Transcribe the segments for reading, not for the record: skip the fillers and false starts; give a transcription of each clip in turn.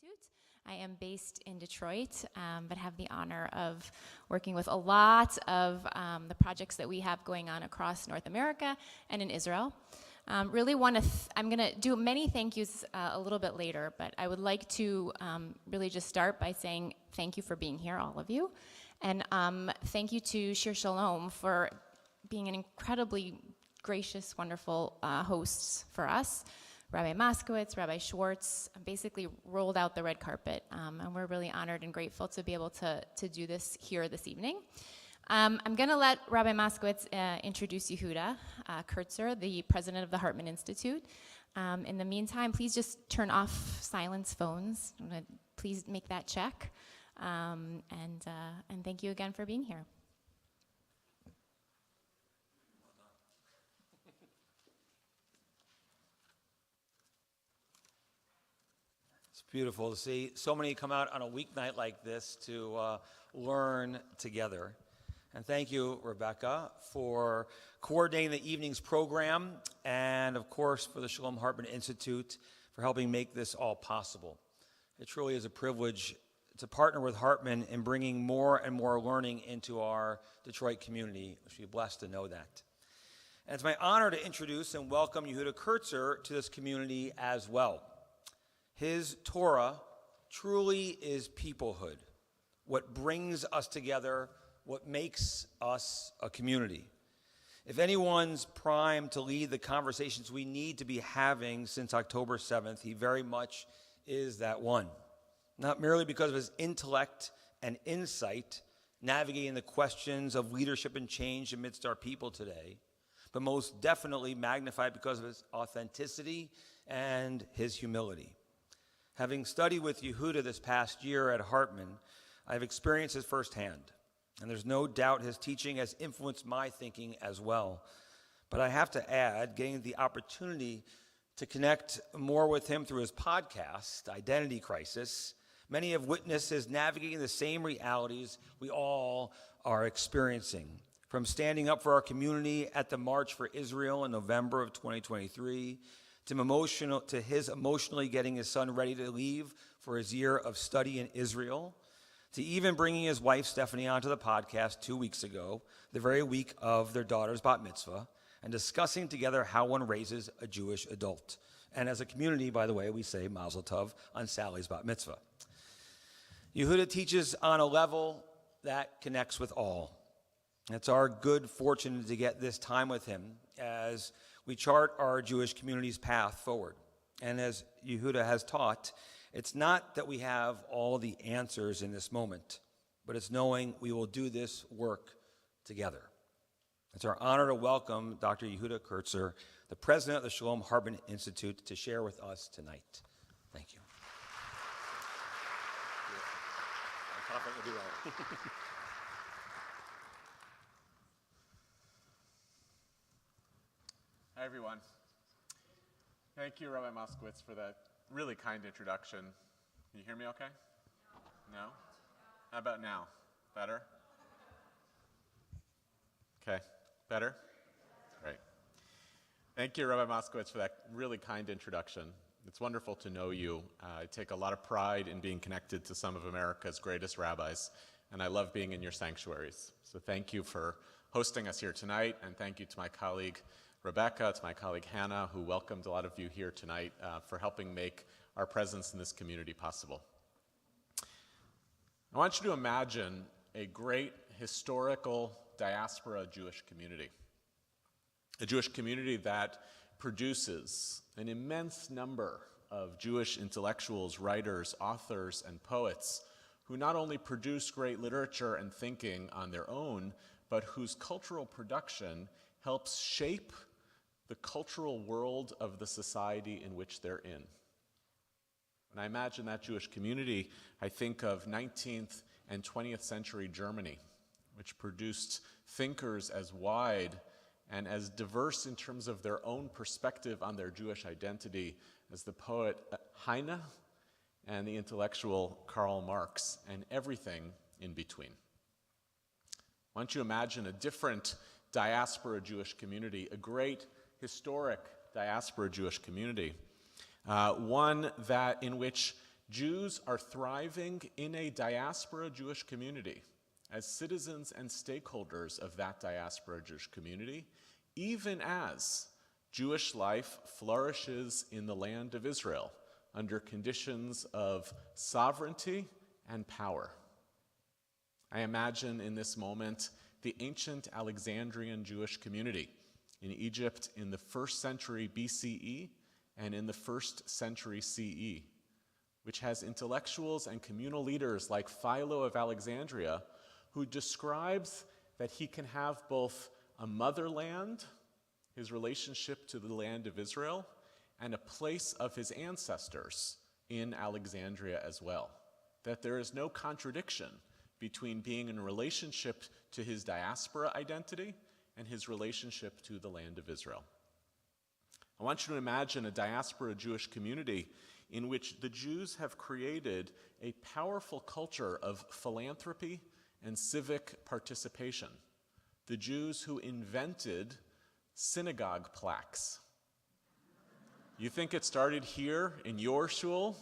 Institute. I am based in Detroit, but have the honor of working with a lot of the projects that we have going on across North America and in Israel. Really want to, I'm going to do many thank yous a little bit later, but I would like to really just start by saying thank you for being here, all of you. And thank you to Shir Shalom for being an incredibly gracious, wonderful hosts for us. Rabbi Moskowitz, Rabbi Schwartz basically rolled out the red carpet, and we're really honored and grateful to be able to do this here this evening. I'm going to let Rabbi Moskowitz introduce Yehuda Kurtzer, the president of the Hartman Institute. In the meantime, please just turn off silence phones. Please make that check. And thank you again for being here. It's beautiful to see so many come out on a weeknight like this to learn together. And thank you, Rebecca, for coordinating the evening's program, and of course for the Shalom Hartman Institute for helping make this all possible. It truly is a privilege to partner with Hartman in bringing more and more learning into our Detroit community. We should be blessed to know that. And it's my honor to introduce and welcome Yehuda Kurtzer to this community as well. His Torah truly is peoplehood, what brings us together, what makes us a community. If anyone's primed to lead the conversations we need to be having since October 7th, he very much is that one. Not merely because of his intellect and insight navigating the questions of leadership and change amidst our people today, but most definitely magnified because of his authenticity and his humility. Having studied with Yehuda this past year at Hartman, I've experienced this firsthand. And there's no doubt his teaching has influenced my thinking as well. But I have to add, getting the opportunity to connect more with him through his podcast, Identity Crisis, many have witnessed his navigating the same realities we all are experiencing. From standing up for our community at the March for Israel in November of 2023, to his emotionally getting his son ready to leave for his year of study in Israel, to even bringing his wife Stephanie onto the podcast 2 weeks ago, the very week of their daughter's bat mitzvah, and discussing together how one raises a Jewish adult. And as a community, by the way, we say Mazel Tov on Sally's bat mitzvah. Yehuda teaches on a level that connects with all. It's our good fortune to get this time with him as we chart our Jewish community's path forward. And as Yehuda has taught, it's not that we have all the answers in this moment, but it's knowing we will do this work together. It's our honor to welcome Dr. Yehuda Kurtzer, the president of the Shalom Hartman Institute, to share with us tonight. Thank you. I'm confident you'll do well. Hi, everyone. Thank you, Rabbi Moskowitz, for that really kind introduction. Can you hear me okay? No? How about now? Better? Okay. Better? Great. Thank you, Rabbi Moskowitz, for that really kind introduction. It's wonderful to know you. I take a lot of pride in being connected to some of America's greatest rabbis, and I love being in your sanctuaries. So thank you for hosting us here tonight, and thank you to my colleague Rebecca, to my colleague Hannah, who welcomed a lot of you here tonight, for helping make our presence in this community possible. I want you to imagine a great historical diaspora Jewish community, a Jewish community that produces an immense number of Jewish intellectuals, writers, authors, and poets who not only produce great literature and thinking on their own, but whose cultural production helps shape the cultural world of the society in which they're in. When I imagine that Jewish community, I think of 19th and 20th century Germany, which produced thinkers as wide and as diverse in terms of their own perspective on their Jewish identity as the poet Heine and the intellectual Karl Marx, and everything in between. Why don't you imagine a different diaspora Jewish community, a great historic diaspora Jewish community, one that in which Jews are thriving in a diaspora Jewish community as citizens and stakeholders of that diaspora Jewish community, even as Jewish life flourishes in the land of Israel under conditions of sovereignty and power. I imagine in this moment the ancient Alexandrian Jewish community in Egypt in the 1st century BCE and in the 1st century CE, which has intellectuals and communal leaders like Philo of Alexandria, who describes that he can have both a motherland, his relationship to the land of Israel, and a place of his ancestors in Alexandria as well. That there is no contradiction between being in a relationship to his diaspora identity and his relationship to the land of Israel. I want you to imagine a diaspora Jewish community in which the Jews have created a powerful culture of philanthropy and civic participation. The Jews who invented synagogue plaques. You think it started here in your shul?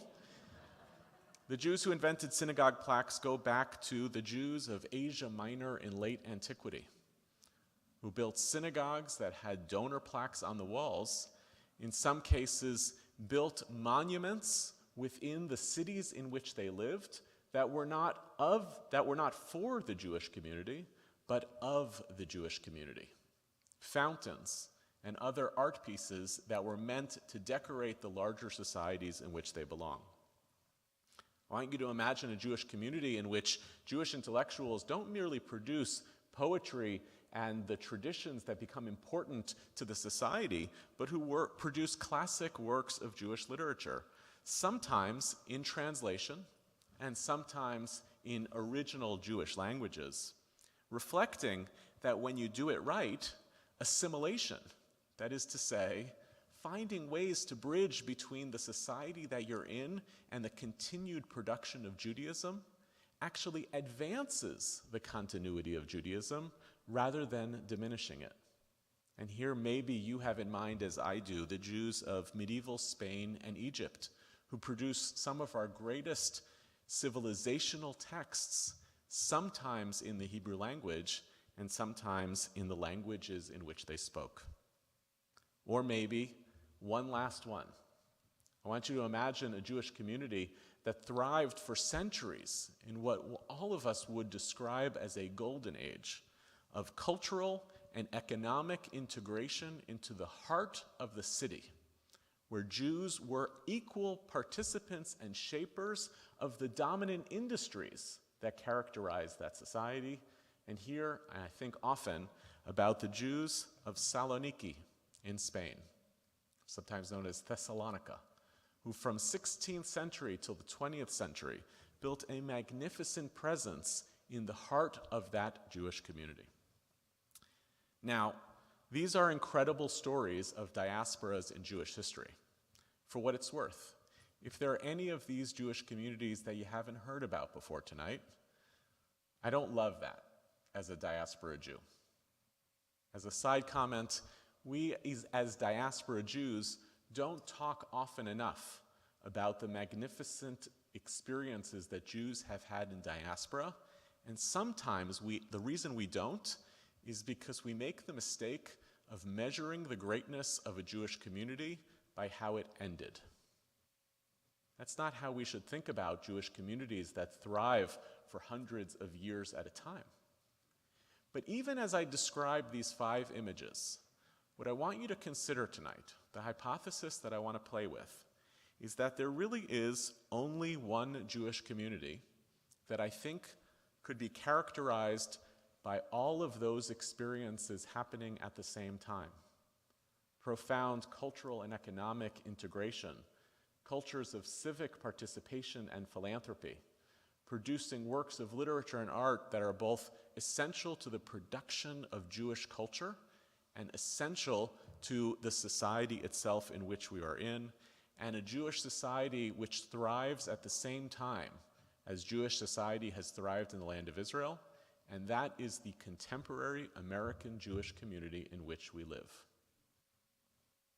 The Jews who invented synagogue plaques go back to the Jews of Asia Minor in late antiquity, who built synagogues that had donor plaques on the walls, in some cases built monuments within the cities in which they lived that were not for the Jewish community, but of the Jewish community. Fountains and other art pieces that were meant to decorate the larger societies in which they belong. I want you to imagine a Jewish community in which Jewish intellectuals don't merely produce poetry and the traditions that become important to the society, but who produce classic works of Jewish literature, sometimes in translation and sometimes in original Jewish languages, reflecting that when you do it right, assimilation, that is to say, finding ways to bridge between the society that you're in and the continued production of Judaism, actually advances the continuity of Judaism rather than diminishing it. And here maybe you have in mind, as I do, the Jews of medieval Spain and Egypt, who produce some of our greatest civilizational texts, sometimes in the Hebrew language and sometimes in the languages in which they spoke. Or maybe one last one. I want you to imagine a Jewish community that thrived for centuries in what all of us would describe as a golden age of cultural and economic integration into the heart of the city, where Jews were equal participants and shapers of the dominant industries that characterized that society. And here, I think often about the Jews of Saloniki in Spain, sometimes known as Thessalonica, who from 16th century till the 20th century built a magnificent presence in the heart of that Jewish community. Now, these are incredible stories of diasporas in Jewish history. For what it's worth, if there are any of these Jewish communities that you haven't heard about before tonight, I don't love that as a diaspora Jew. As a side comment, we as diaspora Jews don't talk often enough about the magnificent experiences that Jews have had in diaspora, and sometimes the reason we don't is because we make the mistake of measuring the greatness of a Jewish community by how it ended. That's not how we should think about Jewish communities that thrive for hundreds of years at a time. But even as I describe these 5 images, what I want you to consider tonight, the hypothesis that I want to play with, is that there really is only one Jewish community that I think could be characterized by all of those experiences happening at the same time. Profound cultural and economic integration, cultures of civic participation and philanthropy, producing works of literature and art that are both essential to the production of Jewish culture and essential to the society itself in which we are in, and a Jewish society which thrives at the same time as Jewish society has thrived in the land of Israel, and that is the contemporary American Jewish community in which we live.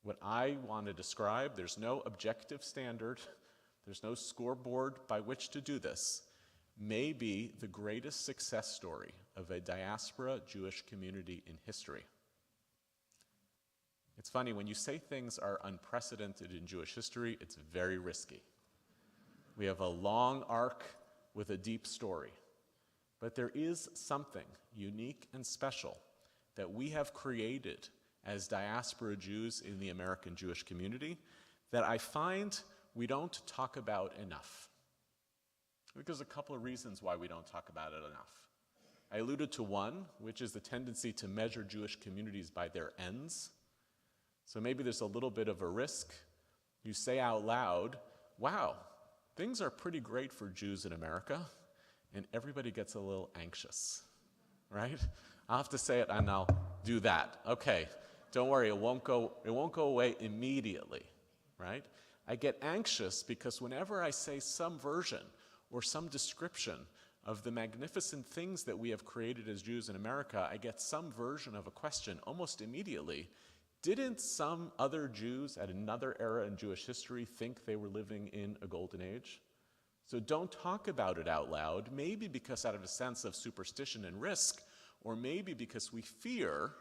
What I want to describe, there's no objective standard, there's no scoreboard by which to do this, may be the greatest success story of a diaspora Jewish community in history. It's funny, when you say things are unprecedented in Jewish history, it's very risky. We have a long arc with a deep story. But there is something unique and special that we have created as diaspora Jews in the American Jewish community that I find we don't talk about enough. I think there's a couple of reasons why we don't talk about it enough. I alluded to one, which is the tendency to measure Jewish communities by their ends. So maybe there's a little bit of a risk. You say out loud, wow, things are pretty great for Jews in America, and everybody gets a little anxious, right? I'll have to say it and I'll do that. Okay, don't worry, it won't go away immediately, right? I get anxious because whenever I say some version or some description of the magnificent things that we have created as Jews in America, I get some version of a question almost immediately. Didn't some other Jews at another era in Jewish history think they were living in a golden age? So don't talk about it out loud, maybe because out of a sense of superstition and risk, or maybe because we fear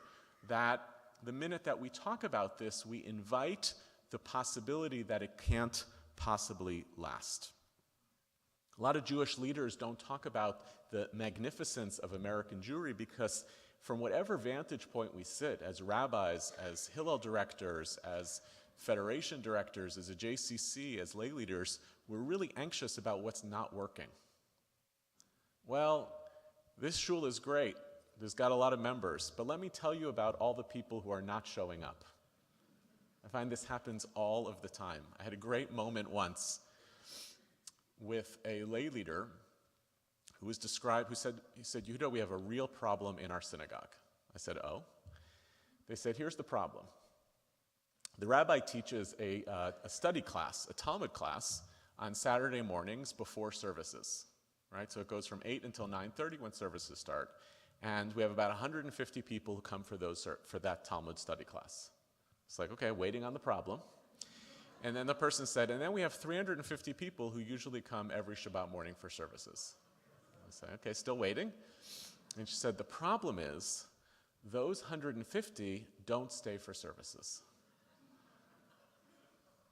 that the minute that we talk about this, we invite the possibility that it can't possibly last. A lot of Jewish leaders don't talk about the magnificence of American Jewry because from whatever vantage point we sit, as rabbis, as Hillel directors, as federation directors, as a JCC, as lay leaders, we're really anxious about what's not working. Well, this shul is great. It's got a lot of members, but let me tell you about all the people who are not showing up. I find this happens all of the time. I had a great moment once with a lay leader who said, Yehuda, we have a real problem in our synagogue. I said, oh? They said, here's the problem. The rabbi teaches a study class, a Talmud class, on Saturday mornings before services, right? So it goes from 8 until 9:30 when services start. And we have about 150 people who come for that Talmud study class. It's like, okay, waiting on the problem. And then the person said, and then we have 350 people who usually come every Shabbat morning for services. I said, okay, still waiting. And she said, the problem is those 150 don't stay for services.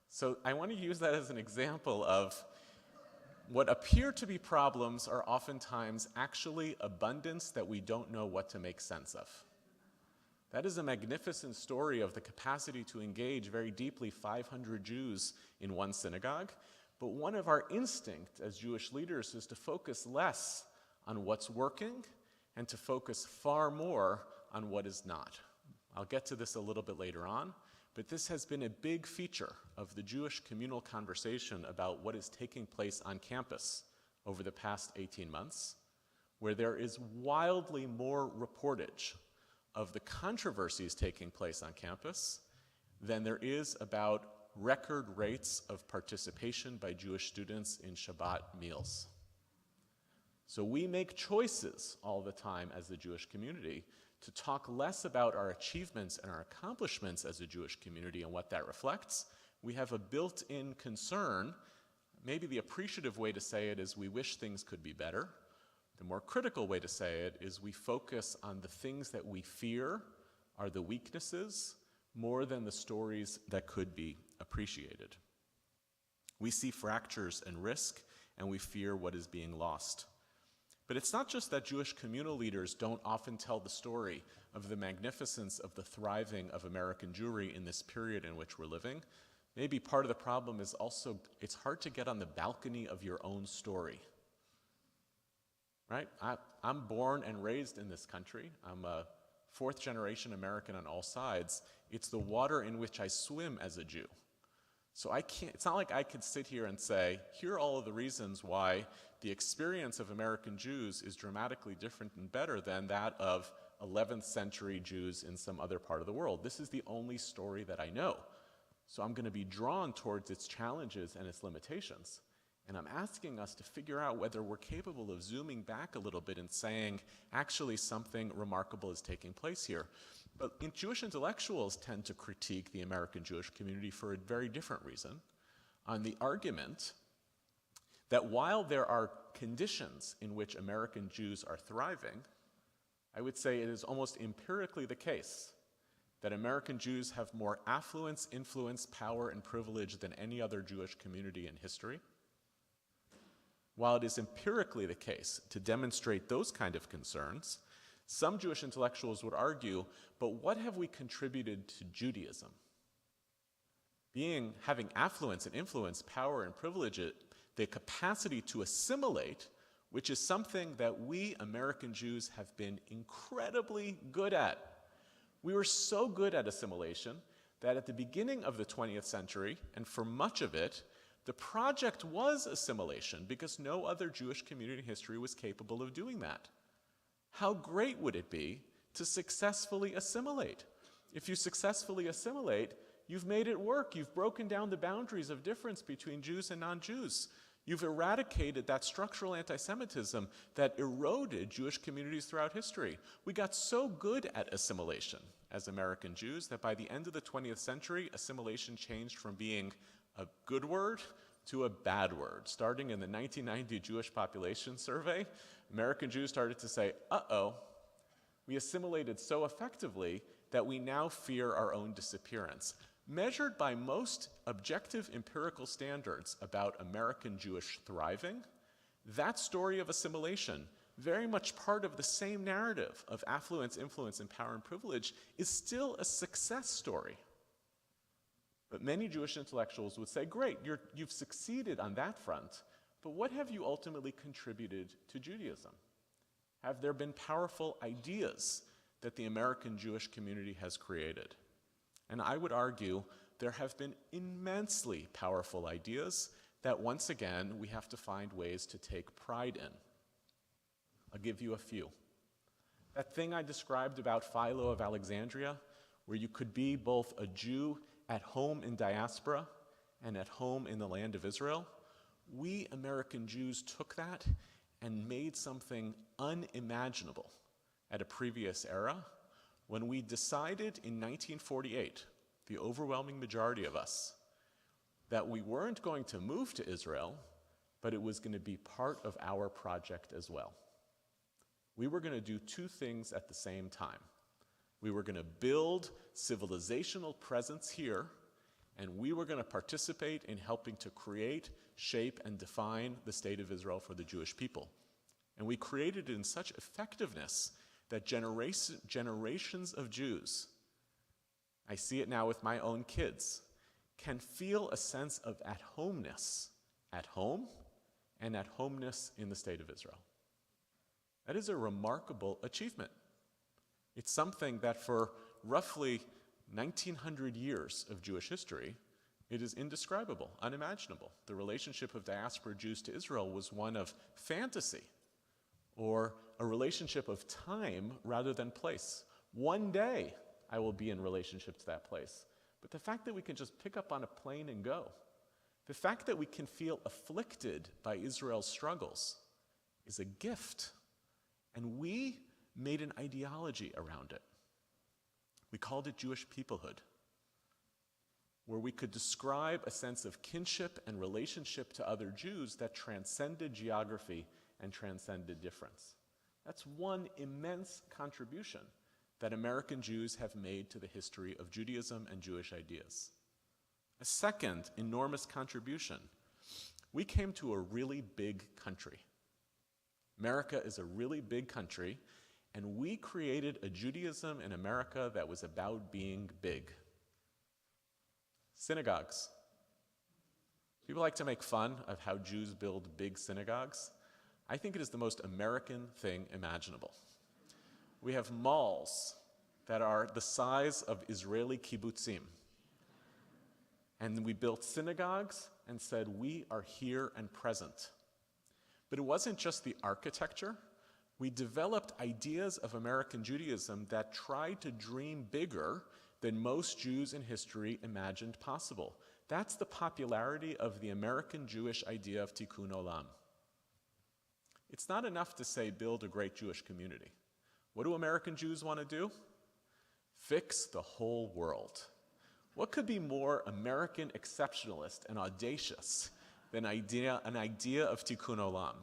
So I want to use that as an example of what appear to be problems are oftentimes actually abundance that we don't know what to make sense of. That is a magnificent story of the capacity to engage very deeply 500 Jews in one synagogue. But one of our instincts as Jewish leaders is to focus less on what's working and to focus far more on what is not. I'll get to this a little bit later on, but this has been a big feature of the Jewish communal conversation about what is taking place on campus over the past 18 months, where there is wildly more reportage of the controversies taking place on campus than there is about record rates of participation by Jewish students in Shabbat meals. So we make choices all the time as the Jewish community to talk less about our achievements and our accomplishments as a Jewish community and what that reflects. We have a built-in concern. Maybe the appreciative way to say it is we wish things could be better. The more critical way to say it is we focus on the things that we fear are the weaknesses more than the stories that could be appreciated. We see fractures and risk, and we fear what is being lost. But it's not just that Jewish communal leaders don't often tell the story of the magnificence of the thriving of American Jewry in this period in which we're living. Maybe part of the problem is also it's hard to get on the balcony of your own story. Right? I'm born and raised in this country. I'm a fourth-generation American on all sides. It's the water in which I swim as a Jew. So it's not like I could sit here and say, here are all of the reasons why the experience of American Jews is dramatically different and better than that of 11th century Jews in some other part of the world. This is the only story that I know. So I'm going to be drawn towards its challenges and its limitations. And I'm asking us to figure out whether we're capable of zooming back a little bit and saying, actually, something remarkable is taking place here. But Jewish intellectuals tend to critique the American Jewish community for a very different reason, on the argument that while there are conditions in which American Jews are thriving, I would say it is almost empirically the case that American Jews have more affluence, influence, power, and privilege than any other Jewish community in history. While it is empirically the case to demonstrate those kind of concerns, some Jewish intellectuals would argue, but what have we contributed to Judaism? Having affluence and influence, power and privilege, the capacity to assimilate, which is something that we American Jews have been incredibly good at. We were so good at assimilation that at the beginning of the 20th century, and for much of it, the project was assimilation because no other Jewish community in history was capable of doing that. How great would it be to successfully assimilate? If you successfully assimilate, you've made it work. You've broken down the boundaries of difference between Jews and non-Jews. You've eradicated that structural anti-Semitism that eroded Jewish communities throughout history. We got so good at assimilation as American Jews that by the end of the 20th century, assimilation changed from being a good word to a bad word. Starting in the 1990 Jewish population survey, American Jews started to say, uh-oh, we assimilated so effectively that we now fear our own disappearance. Measured by most objective empirical standards about American Jewish thriving, that story of assimilation, very much part of the same narrative of affluence, influence, and power and privilege, is still a success story. But many Jewish intellectuals would say, great, you've succeeded on that front, but what have you ultimately contributed to Judaism? Have there been powerful ideas that the American Jewish community has created? And I would argue there have been immensely powerful ideas that once again we have to find ways to take pride in. I'll give you a few. That thing I described about Philo of Alexandria, where you could be both a Jew at home in diaspora and at home in the land of Israel, we American Jews took that and made something unimaginable at a previous era when we decided in 1948, the overwhelming majority of us, that we weren't going to move to Israel, but it was going to be part of our project as well. We were going to do two things at the same time. We were going to build civilizational presence here, and we were going to participate in helping to create, shape, and define the state of Israel for the Jewish people. And we created it in such effectiveness that generations of Jews, I see it now with my own kids, can feel a sense of at-homeness at home and at-homeness in the state of Israel. That is a remarkable achievement. It's something that for roughly 1900 years of Jewish history, it is indescribable, unimaginable. The relationship of diaspora Jews to Israel was one of fantasy, or a relationship of time rather than place. One day I will be in relationship to that place. But the fact that we can just pick up on a plane and go, the fact that we can feel afflicted by Israel's struggles is a gift. And we made an ideology around it. We called it Jewish peoplehood, where we could describe a sense of kinship and relationship to other Jews that transcended geography and transcended difference. That's one immense contribution that American Jews have made to the history of Judaism and Jewish ideas. A second enormous contribution, we came to a really big country. America is a really big country, and we created a Judaism in America that was about being big. Synagogues. People like to make fun of how Jews build big synagogues. I think it is the most American thing imaginable. We have malls that are the size of Israeli kibbutzim. And we built synagogues and said, we are here and present. But it wasn't just the architecture. We developed ideas of American Judaism that tried to dream bigger than most Jews in history imagined possible. That's the popularity of the American Jewish idea of tikkun olam. It's not enough to say build a great Jewish community. What do American Jews want to do? Fix the whole world. What could be more American exceptionalist and audacious an idea of tikkun olam.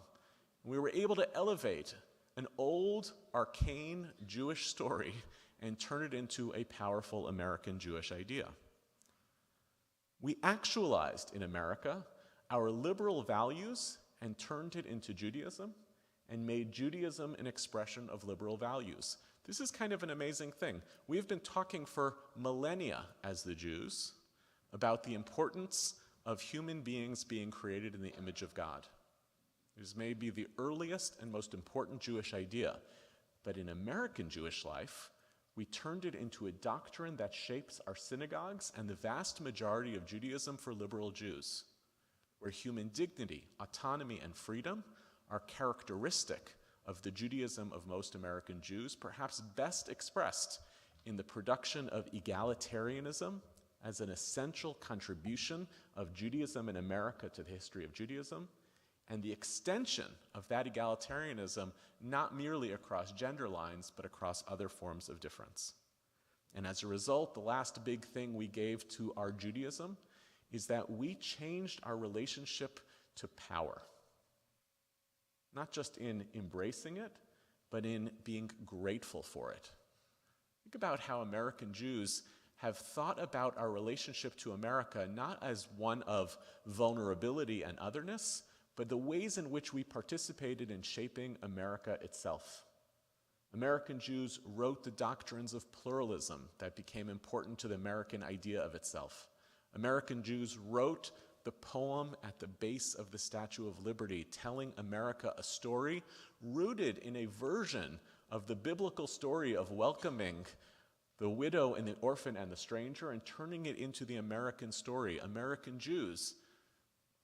We were able to elevate an old, arcane Jewish story and turn it into a powerful American Jewish idea. We actualized in America our liberal values and turned it into Judaism and made Judaism an expression of liberal values. This is kind of an amazing thing. We've been talking for millennia as the Jews about the importance of human beings being created in the image of God. This may be the earliest and most important Jewish idea, but in American Jewish life, we turned it into a doctrine that shapes our synagogues and the vast majority of Judaism for liberal Jews, where human dignity, autonomy, and freedom are characteristic of the Judaism of most American Jews, perhaps best expressed in the production of egalitarianism as an essential contribution of Judaism in America to the history of Judaism, and the extension of that egalitarianism not merely across gender lines, but across other forms of difference. And as a result, the last big thing we gave to our Judaism is that we changed our relationship to power. Not just in embracing it, but in being grateful for it. Think about how American Jews have thought about our relationship to America not as one of vulnerability and otherness, but the ways in which we participated in shaping America itself. American Jews wrote the doctrines of pluralism that became important to the American idea of itself. American Jews wrote the poem at the base of the Statue of Liberty, telling America a story rooted in a version of the biblical story of welcoming the widow and the orphan and the stranger and turning it into the American story. American Jews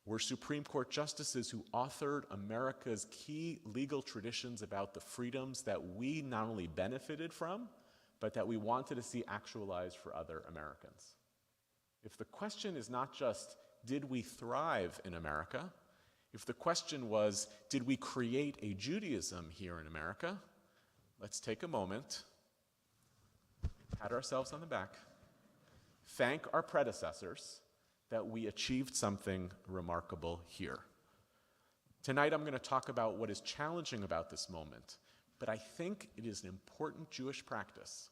were Supreme Court justices who authored America's key legal traditions about the freedoms that we not only benefited from, but that we wanted to see actualized for other Americans. If the question is not just, did we thrive in America? If the question was, did we create a Judaism here in America? Let's take a moment, pat ourselves on the back, thank our predecessors that we achieved something remarkable here. Tonight I'm going to talk about what is challenging about this moment, but I think it is an important Jewish practice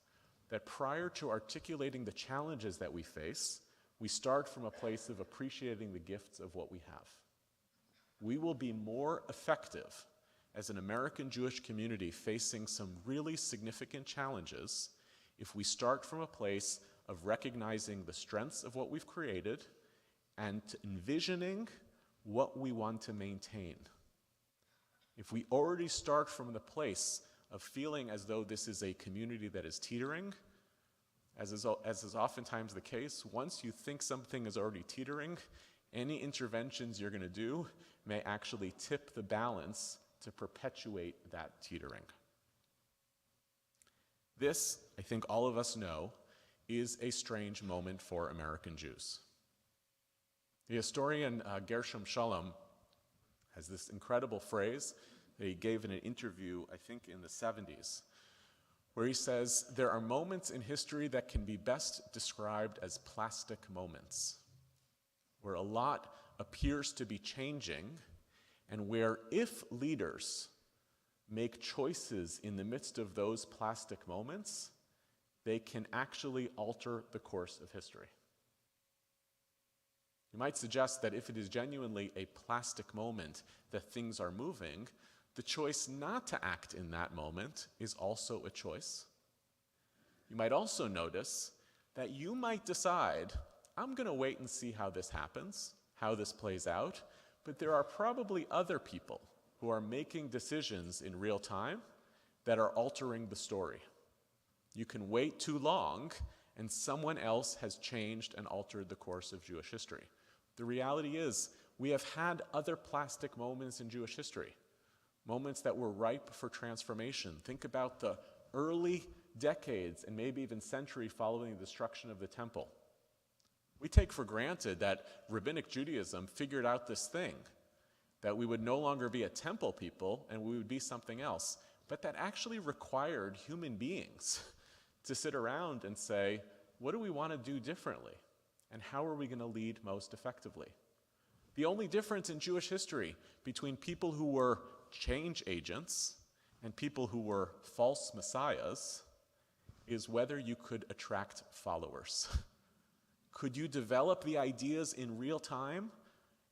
that prior to articulating the challenges that we face, we start from a place of appreciating the gifts of what we have. We will be more effective as an American Jewish community facing some really significant challenges if we start from a place of recognizing the strengths of what we've created and envisioning what we want to maintain. If we already start from the place of feeling as though this is a community that is teetering, as is oftentimes the case, once you think something is already teetering, any interventions you're going to do may actually tip the balance to perpetuate that teetering. This, I think all of us know, is a strange moment for American Jews. The historian Gershom Scholem has this incredible phrase that he gave in an interview, I think in the 70s, where he says, there are moments in history that can be best described as plastic moments, where a lot appears to be changing, and where if leaders make choices in the midst of those plastic moments, they can actually alter the course of history. You might suggest that if it is genuinely a plastic moment that things are moving, the choice not to act in that moment is also a choice. You might also notice that you might decide, I'm going to wait and see how this happens, how this plays out, but there are probably other people who are making decisions in real time that are altering the story. You can wait too long, and someone else has changed and altered the course of Jewish history. The reality is, we have had other plastic moments in Jewish history, moments that were ripe for transformation. Think about the early decades and maybe even century following the destruction of the temple. We take for granted that rabbinic Judaism figured out this thing, that we would no longer be a temple people and we would be something else, but that actually required human beings to sit around and say, what do we want to do differently? And how are we going to lead most effectively? The only difference in Jewish history between people who were change agents and people who were false messiahs is whether you could attract followers. Could you develop the ideas in real time?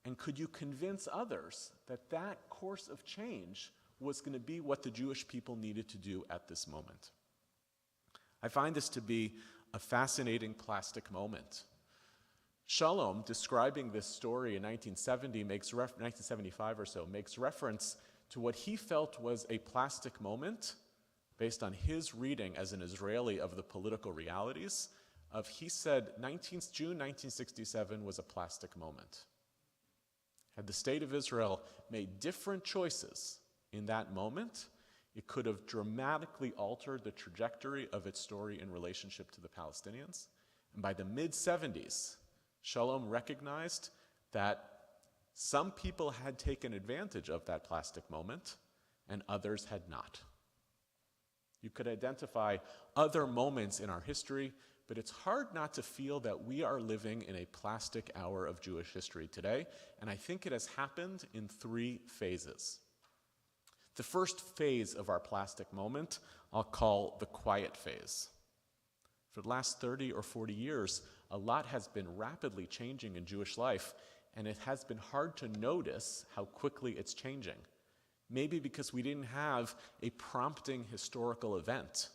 And could you convince others that that course of change was going to be what the Jewish people needed to do at this moment? I find this to be a fascinating plastic moment. Shalom, describing this story in 1975 or so, makes reference to what he felt was a plastic moment based on his reading as an Israeli of the political realities. He said June 1967 was a plastic moment. Had the state of Israel made different choices in that moment, it could have dramatically altered the trajectory of its story in relationship to the Palestinians. And by the mid-70s, Shalom recognized that some people had taken advantage of that plastic moment and others had not. You could identify other moments in our history, but it's hard not to feel that we are living in a plastic hour of Jewish history today, and I think it has happened in 3 phases. The first phase of our plastic moment I'll call the quiet phase. For the last 30 or 40 years, a lot has been rapidly changing in Jewish life, and it has been hard to notice how quickly it's changing. Maybe because we didn't have a prompting historical event.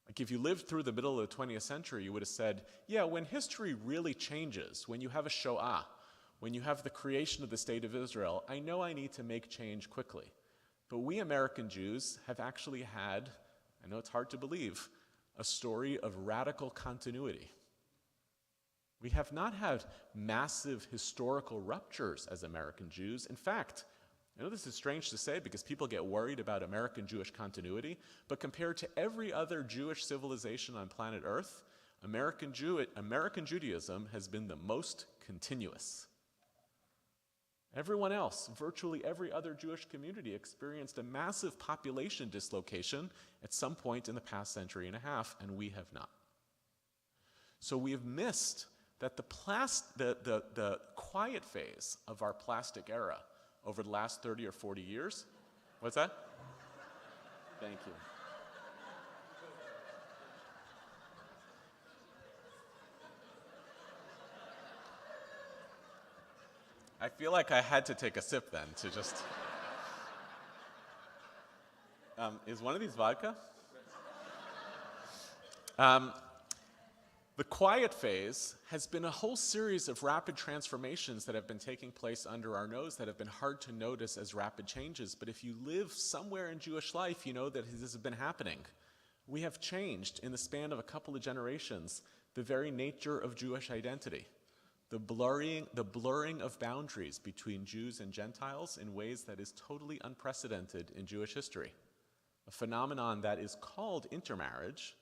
Like if you lived through the middle of the 20th century, you would have said, yeah, when history really changes, when you have a Shoah, when you have the creation of the State of Israel, I know I need to make change quickly. But we American Jews have actually had, I know it's hard to believe, a story of radical continuity. We have not had massive historical ruptures as American Jews. In fact, I know this is strange to say because people get worried about American Jewish continuity, but compared to every other Jewish civilization on planet Earth, American Judaism has been the most continuous. Everyone else, virtually every other Jewish community, experienced a massive population dislocation at some point in the past century and a half, and we have not. So we have missed that the quiet phase of our plastic era over the last 30 or 40 years. What's that? Thank you. I feel like I had to take a sip then to just... is one of these vodka? The quiet phase has been a whole series of rapid transformations that have been taking place under our nose that have been hard to notice as rapid changes. But if you live somewhere in Jewish life, you know that this has been happening. We have changed in the span of a couple of generations the very nature of Jewish identity. The blurring of boundaries between Jews and Gentiles in ways that is totally unprecedented in Jewish history. A phenomenon that is called intermarriage,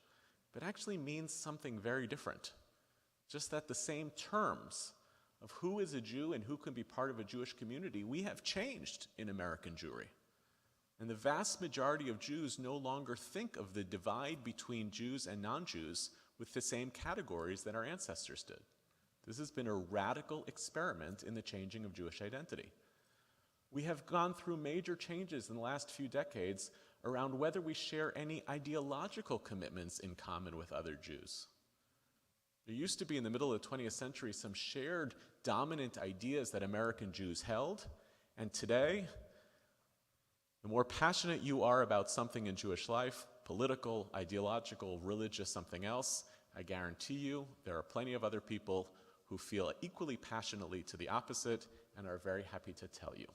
but actually means something very different. Just that the same terms of who is a Jew and who can be part of a Jewish community, we have changed in American Jewry. And the vast majority of Jews no longer think of the divide between Jews and non-Jews with the same categories that our ancestors did. This has been a radical experiment in the changing of Jewish identity. We have gone through major changes in the last few decades around whether we share any ideological commitments in common with other Jews. There used to be in the middle of the 20th century some shared dominant ideas that American Jews held, and today, the more passionate you are about something in Jewish life, political, ideological, religious, something else, I guarantee you there are plenty of other people who feel equally passionately to the opposite and are very happy to tell you.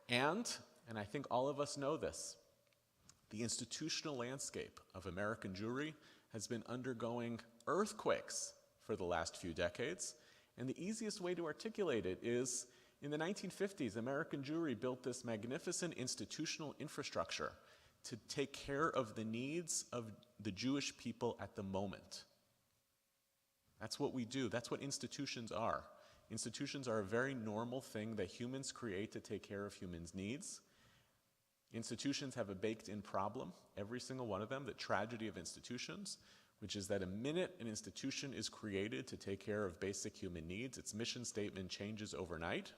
And I think all of us know this, the institutional landscape of American Jewry has been undergoing earthquakes for the last few decades, and the easiest way to articulate it is in the 1950s, American Jewry built this magnificent institutional infrastructure to take care of the needs of the Jewish people at the moment. That's what we do. That's what institutions are. Institutions are a very normal thing that humans create to take care of humans' needs. Institutions have a baked-in problem, every single one of them, the tragedy of institutions, which is that a minute an institution is created to take care of basic human needs, its mission statement changes overnight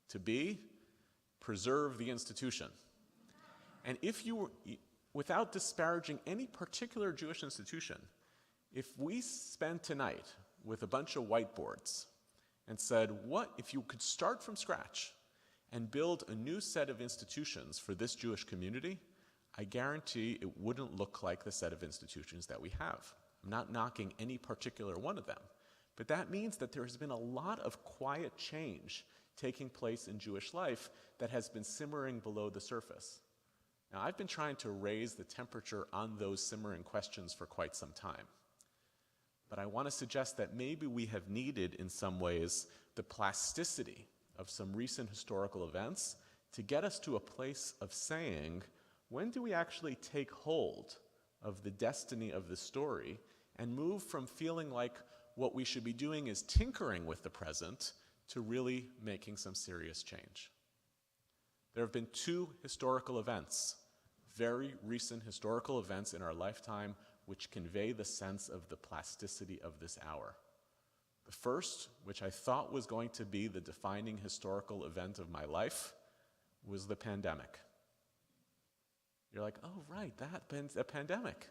to be preserve the institution. And if you were, without disparaging any particular Jewish institution, if we spent tonight with a bunch of whiteboards and said, what if you could start from scratch and build a new set of institutions for this Jewish community, I guarantee it wouldn't look like the set of institutions that we have. I'm not knocking any particular one of them, but that means that there has been a lot of quiet change taking place in Jewish life that has been simmering below the surface. Now, I've been trying to raise the temperature on those simmering questions for quite some time. But I want to suggest that maybe we have needed, in some ways, the plasticity of some recent historical events to get us to a place of saying, when do we actually take hold of the destiny of the story and move from feeling like what we should be doing is tinkering with the present to really making some serious change? There have been two historical events, very recent historical events in our lifetime, which convey the sense of the plasticity of this hour. The first, which I thought was going to be the defining historical event of my life, was the pandemic. You're like, oh, right, a pandemic.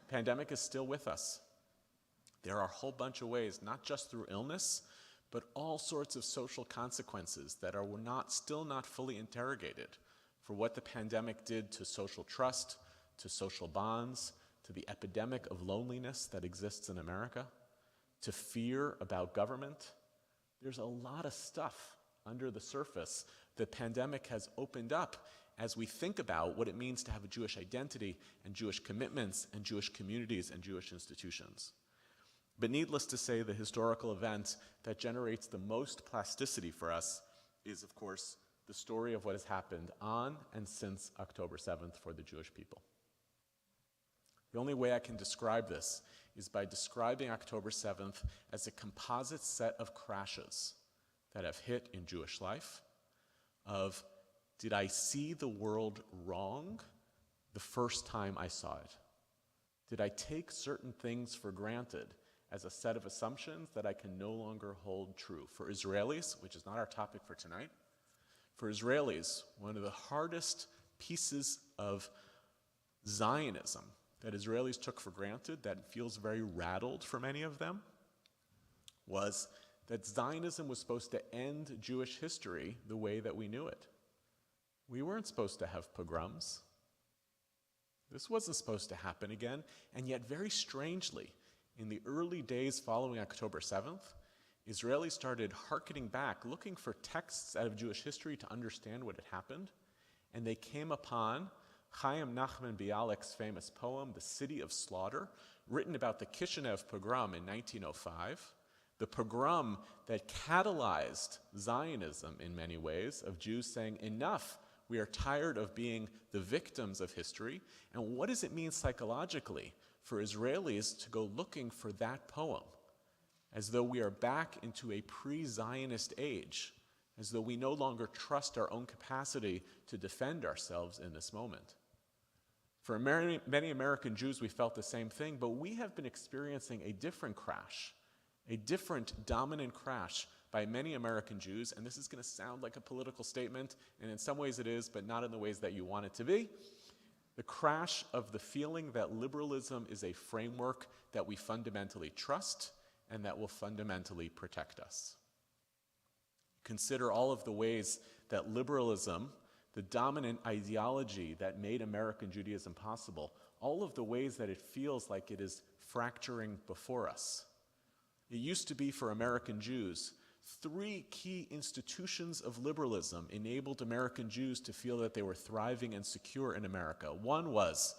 Pandemic is still with us. There are a whole bunch of ways, not just through illness, but all sorts of social consequences that are still not fully interrogated for what the pandemic did to social trust, to social bonds, to the epidemic of loneliness that exists in America, to fear about government. There's a lot of stuff under the surface the pandemic has opened up as we think about what it means to have a Jewish identity and Jewish commitments and Jewish communities and Jewish institutions. But needless to say, the historical event that generates the most plasticity for us is, of course, the story of what has happened on and since October 7th for the Jewish people. The only way I can describe this is by describing October 7th as a composite set of crashes that have hit in Jewish life of, did I see the world wrong the first time I saw it? Did I take certain things for granted as a set of assumptions that I can no longer hold true? For Israelis, which is not our topic for tonight, for Israelis, one of the hardest pieces of Zionism that Israelis took for granted, that feels very rattled for many of them, was that Zionism was supposed to end Jewish history the way that we knew it. We weren't supposed to have pogroms. This wasn't supposed to happen again, and yet very strangely, in the early days following October 7th, Israelis started hearkening back, looking for texts out of Jewish history to understand what had happened, and they came upon Chaim Nachman Bialik's famous poem, The City of Slaughter, written about the Kishinev pogrom in 1905, the pogrom that catalyzed Zionism in many ways, of Jews saying, enough, we are tired of being the victims of history, and what does it mean psychologically for Israelis to go looking for that poem, as though we are back into a pre-Zionist age, as though we no longer trust our own capacity to defend ourselves in this moment. For many American Jews, we felt the same thing, but we have been experiencing a different crash, a different dominant crash by many American Jews, and this is going to sound like a political statement, and in some ways it is, but not in the ways that you want it to be. The crash of the feeling that liberalism is a framework that we fundamentally trust and that will fundamentally protect us. Consider all of the ways that liberalism, the dominant ideology that made American Judaism possible, all of the ways that it feels like it is fracturing before us. It used to be for American Jews, 3 key institutions of liberalism enabled American Jews to feel that they were thriving and secure in America. One was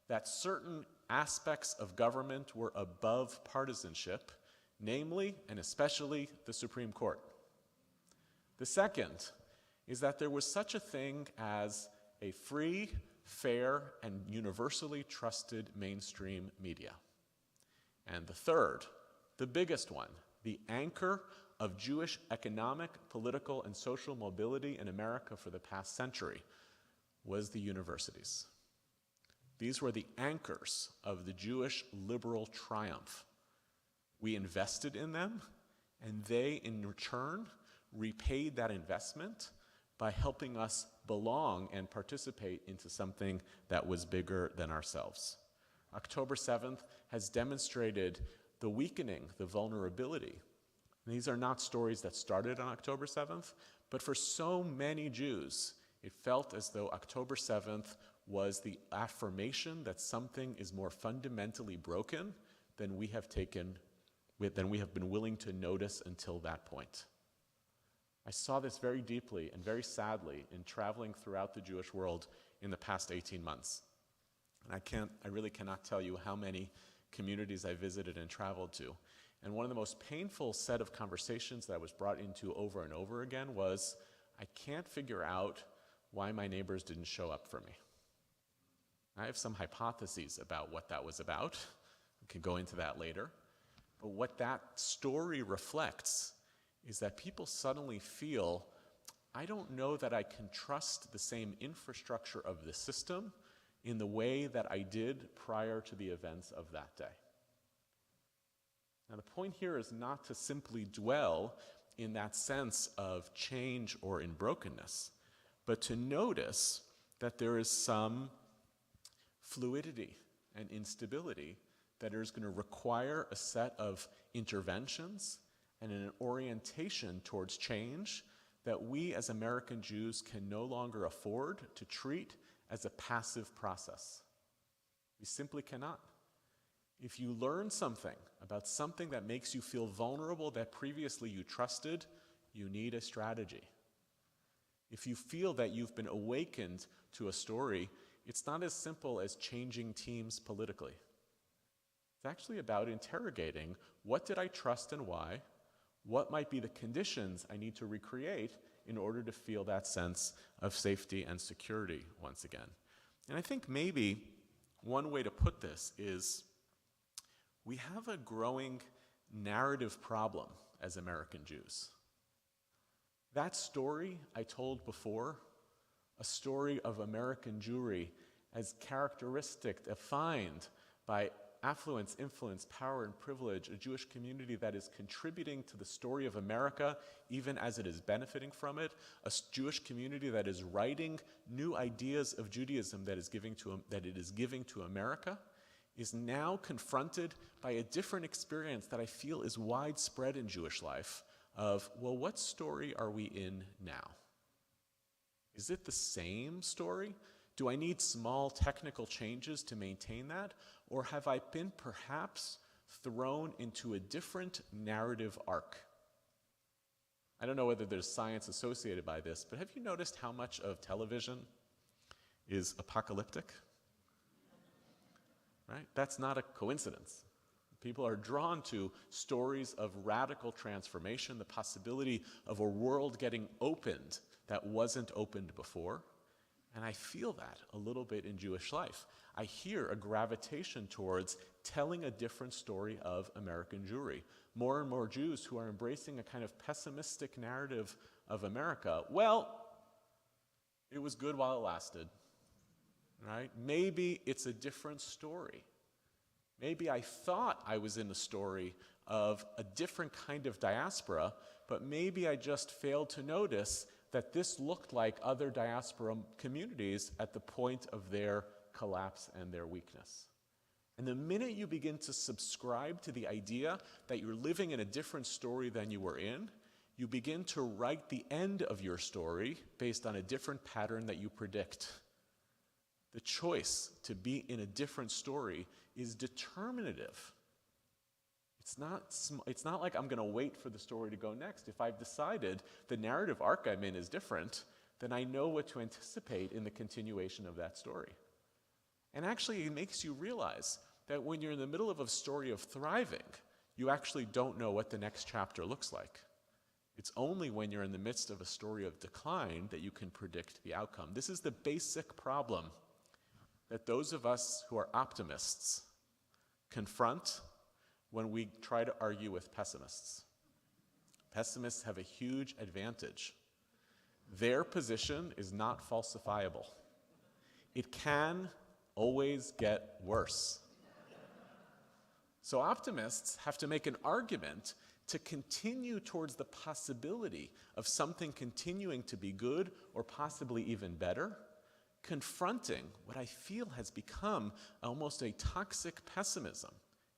that certain aspects of government were above partisanship, namely and especially the Supreme Court. The second is that there was such a thing as a free, fair, and universally trusted mainstream media. And the third, the biggest one, the anchor of Jewish economic, political, and social mobility in America for the past century, was the universities. These were the anchors of the Jewish liberal triumph. We invested in them, and they, in return, repaid that investment by helping us belong and participate into something that was bigger than ourselves. October 7th has demonstrated the weakening, the vulnerability. And these are not stories that started on October 7th, but for so many Jews, it felt as though October 7th was the affirmation that something is more fundamentally broken than we have been willing to notice until that point. I saw this very deeply and very sadly in traveling throughout the Jewish world in the past 18 months. And I really cannot tell you how many communities I visited and traveled to. And one of the most painful set of conversations that I was brought into over and over again was, I can't figure out why my neighbors didn't show up for me. I have some hypotheses about what that was about. We can go into that later. But what that story reflects is that people suddenly feel, I don't know that I can trust the same infrastructure of the system in the way that I did prior to the events of that day. Now, the point here is not to simply dwell in that sense of change or in brokenness, but to notice that there is some fluidity and instability that is going to require a set of interventions and an orientation towards change that we as American Jews can no longer afford to treat as a passive process. We simply cannot. If you learn something about something that makes you feel vulnerable that previously you trusted, you need a strategy. If you feel that you've been awakened to a story, it's not as simple as changing teams politically. It's actually about interrogating, what did I trust and why? What might be the conditions I need to recreate in order to feel that sense of safety and security once again? And I think maybe one way to put this is, we have a growing narrative problem as American Jews. That story I told before, a story of American Jewry as characteristic, defined by affluence, influence, power, and privilege, a Jewish community that is contributing to the story of America even as it is benefiting from it, a Jewish community that is writing new ideas of Judaism that it is giving to America, is now confronted by a different experience that I feel is widespread in Jewish life of, well, what story are we in now? Is it the same story? Do I need small technical changes to maintain that? Or have I been perhaps thrown into a different narrative arc? I don't know whether there's science associated by this, but have you noticed how much of television is apocalyptic? Right? That's not a coincidence. People are drawn to stories of radical transformation, the possibility of a world getting opened that wasn't opened before. And I feel that a little bit in Jewish life. I hear a gravitation towards telling a different story of American Jewry. More and more Jews who are embracing a kind of pessimistic narrative of America. Well, it was good while it lasted. Right? Maybe it's a different story. Maybe I thought I was in a story of a different kind of diaspora, but maybe I just failed to notice that this looked like other diaspora communities at the point of their collapse and their weakness. And the minute you begin to subscribe to the idea that you're living in a different story than you were in, you begin to write the end of your story based on a different pattern that you predict. The choice to be in a different story is determinative. It's not like I'm going to wait for the story to go next. If I've decided the narrative arc I'm in is different, then I know what to anticipate in the continuation of that story. And actually, it makes you realize that when you're in the middle of a story of thriving, you actually don't know what the next chapter looks like. It's only when you're in the midst of a story of decline that you can predict the outcome. This is the basic problem that those of us who are optimists confront when we try to argue with pessimists. Pessimists have a huge advantage. Their position is not falsifiable. It can always get worse. So optimists have to make an argument to continue towards the possibility of something continuing to be good or possibly even better, confronting what I feel has become almost a toxic pessimism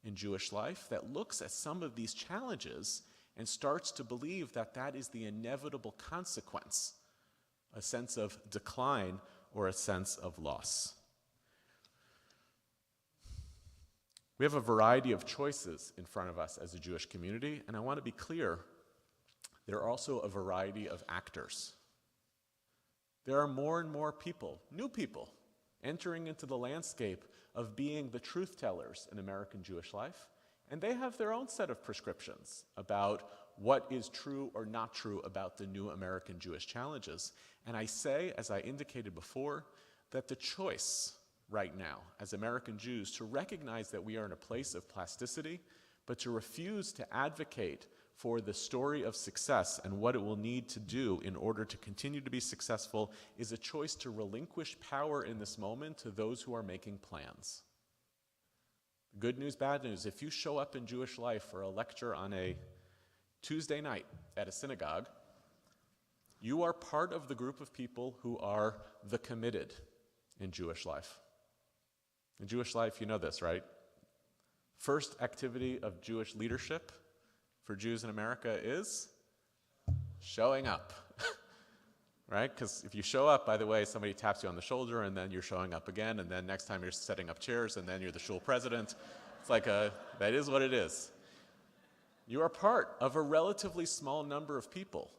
in Jewish life that looks at some of these challenges and starts to believe that that is the inevitable consequence, a sense of decline or a sense of loss. We have a variety of choices in front of us as a Jewish community, and I want to be clear, there are also a variety of actors. There are more and more people, new people, entering into the landscape of being the truth tellers in American Jewish life, and they have their own set of prescriptions about what is true or not true about the new American Jewish challenges. And I say, as I indicated before, that the choice right now as American Jews to recognize that we are in a place of plasticity, but to refuse to advocate for the story of success and what it will need to do in order to continue to be successful is a choice to relinquish power in this moment to those who are making plans. Good news, bad news. If you show up in Jewish life for a lecture on a Tuesday night at a synagogue, you are part of the group of people who are the committed in Jewish life. In Jewish life, you know this, right? First activity of Jewish leadership for Jews in America is showing up, right? Because if you show up, by the way, somebody taps you on the shoulder, and then you're showing up again, and then next time you're setting up chairs, and then you're the shul president. It's like that is what it is. You are part of a relatively small number of people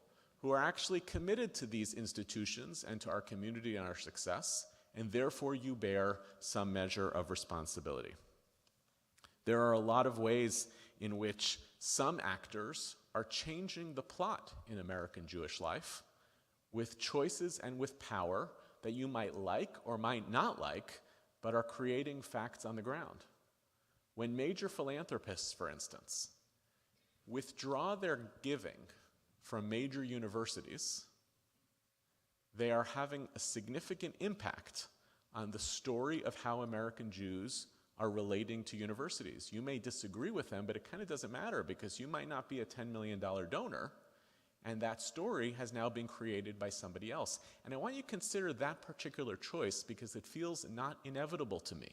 who are actually committed to these institutions and to our community and our success, and therefore you bear some measure of responsibility. There are a lot of ways in which some actors are changing the plot in American Jewish life with choices and with power that you might like or might not like, but are creating facts on the ground. When major philanthropists, for instance, withdraw their giving from major universities, they are having a significant impact on the story of how American Jews are relating to universities. You may disagree with them, but it kind of doesn't matter because you might not be a $10 million donor, and that story has now been created by somebody else. And I want you to consider that particular choice because it feels not inevitable to me.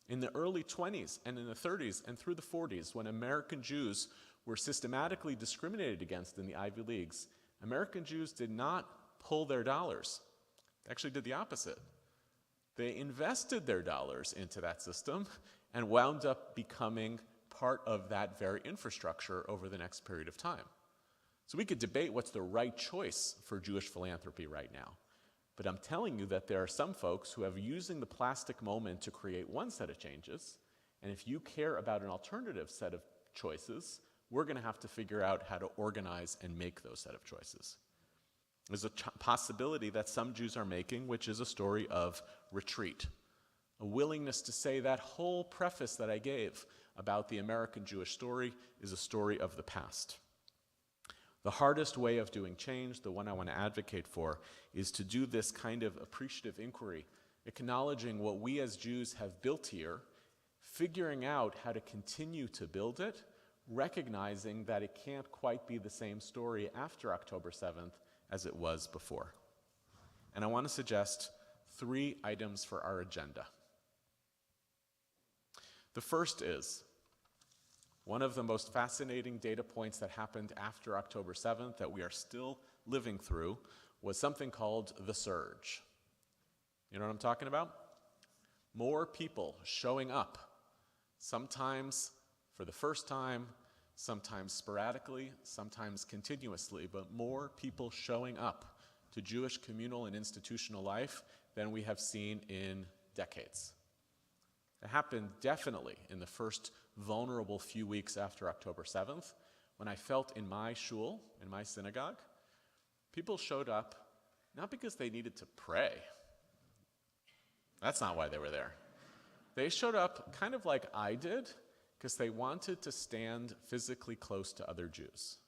In the early 20s and in the 30s and through the 40s, when American Jews were systematically discriminated against in the Ivy Leagues, American Jews did not pull their dollars. They actually did the opposite. They invested their dollars into that system and wound up becoming part of that very infrastructure over the next period of time. So we could debate what's the right choice for Jewish philanthropy right now. But I'm telling you that there are some folks who have using the plastic moment to create one set of changes, and if you care about an alternative set of choices, we're going to have to figure out how to organize and make those set of choices. There's a possibility that some Jews are making, which is a story of retreat, a willingness to say that whole preface that I gave about the American Jewish story is a story of the past. The hardest way of doing change, the one I want to advocate for, is to do this kind of appreciative inquiry, acknowledging what we as Jews have built here, figuring out how to continue to build it, recognizing that it can't quite be the same story after October 7th as it was before. And I want to suggest 3 items for our agenda. The first is, one of the most fascinating data points that happened after October 7th that we are still living through was something called the surge. You know what I'm talking about? More people showing up, sometimes for the first time, sometimes sporadically, sometimes continuously, but more people showing up to Jewish communal and institutional life than we have seen in decades. It happened definitely in the first vulnerable few weeks after October 7th, when I felt in my shul, in my synagogue, people showed up not because they needed to pray. That's not why they were there. They showed up kind of like I did, because they wanted to stand physically close to other Jews.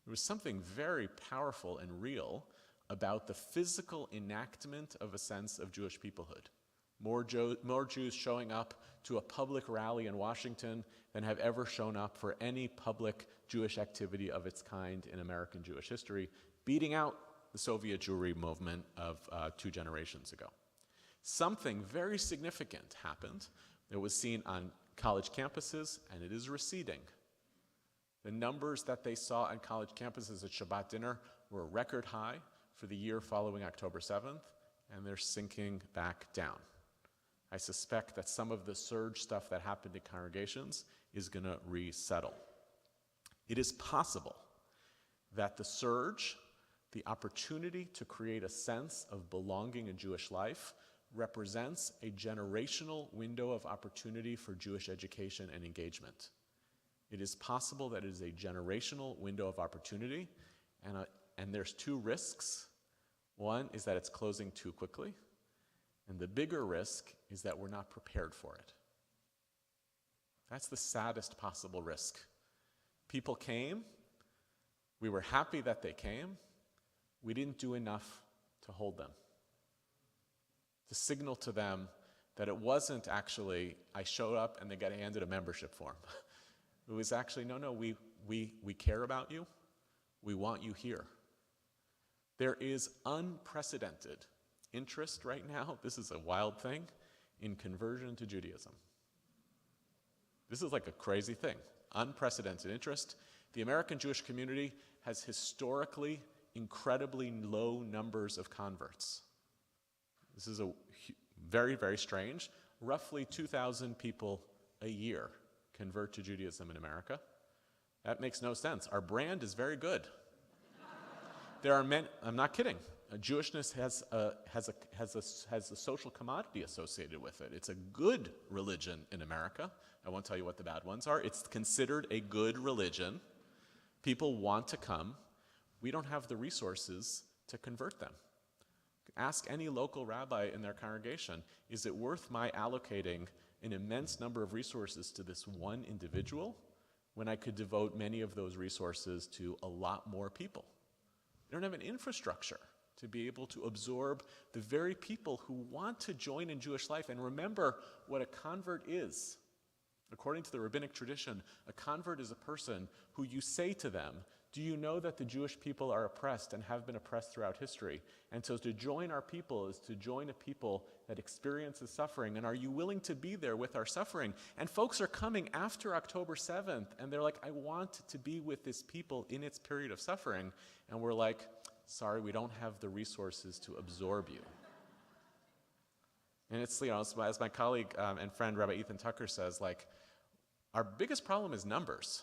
There was something very powerful and real about the physical enactment of a sense of Jewish peoplehood. more Jews showing up to a public rally in Washington than have ever shown up for any public Jewish activity of its kind in American Jewish history, beating out the Soviet Jewry movement of 2 generations ago. Something very significant happened that was seen on college campuses, and it is receding. The numbers that they saw on college campuses at Shabbat dinner were record high for the year following October 7th, and they're sinking back down. I suspect that some of the surge stuff that happened in congregations is going to resettle. It is possible that the surge, the opportunity to create a sense of belonging in Jewish life, represents a generational window of opportunity for Jewish education and engagement. It is possible that it is a generational window of opportunity, and there's 2 risks. One is that it's closing too quickly, and the bigger risk is that we're not prepared for it. That's the saddest possible risk. People came, we were happy that they came, we didn't do enough to hold them, to signal to them that it wasn't actually, I showed up and they got handed a membership form. It was actually, no, we care about you, we want you here. There is unprecedented interest right now, this is a wild thing, in conversion to Judaism. This is like a crazy thing. Unprecedented interest. The American Jewish community has historically incredibly low numbers of converts. This is very, very strange. Roughly 2,000 people a year convert to Judaism in America. That makes no sense. Our brand is very good. There are many, I'm not kidding. Jewishness has a social commodity associated with it. It's a good religion in America. I won't tell you what the bad ones are. It's considered a good religion. People want to come. We don't have the resources to convert them. Ask any local rabbi in their congregation, is it worth my allocating an immense number of resources to this one individual when I could devote many of those resources to a lot more people? We don't have an infrastructure to be able to absorb the very people who want to join in Jewish life. And remember what a convert is. According to the rabbinic tradition, a convert is a person who you say to them, do you know that the Jewish people are oppressed and have been oppressed throughout history? And so to join our people is to join a people that experiences suffering. And are you willing to be there with our suffering? And folks are coming after October 7th, and they're like, I want to be with this people in its period of suffering. And we're like, sorry, we don't have the resources to absorb you. And it's, as my colleague and friend Rabbi Ethan Tucker says, like, our biggest problem is numbers.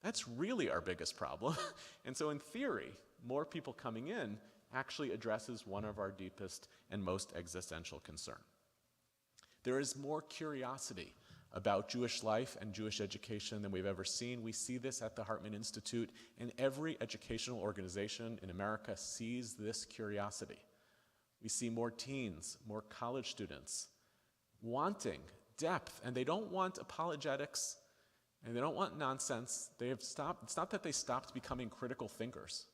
That's really our biggest problem. And so in theory, more people coming in actually addresses one of our deepest and most existential concern. There is more curiosity about Jewish life and Jewish education than we've ever seen. We see this at the Hartman Institute, and every educational organization in America sees this curiosity. We see more teens, more college students wanting depth, and they don't want apologetics, and they don't want nonsense. They have stopped. It's not that they stopped becoming critical thinkers.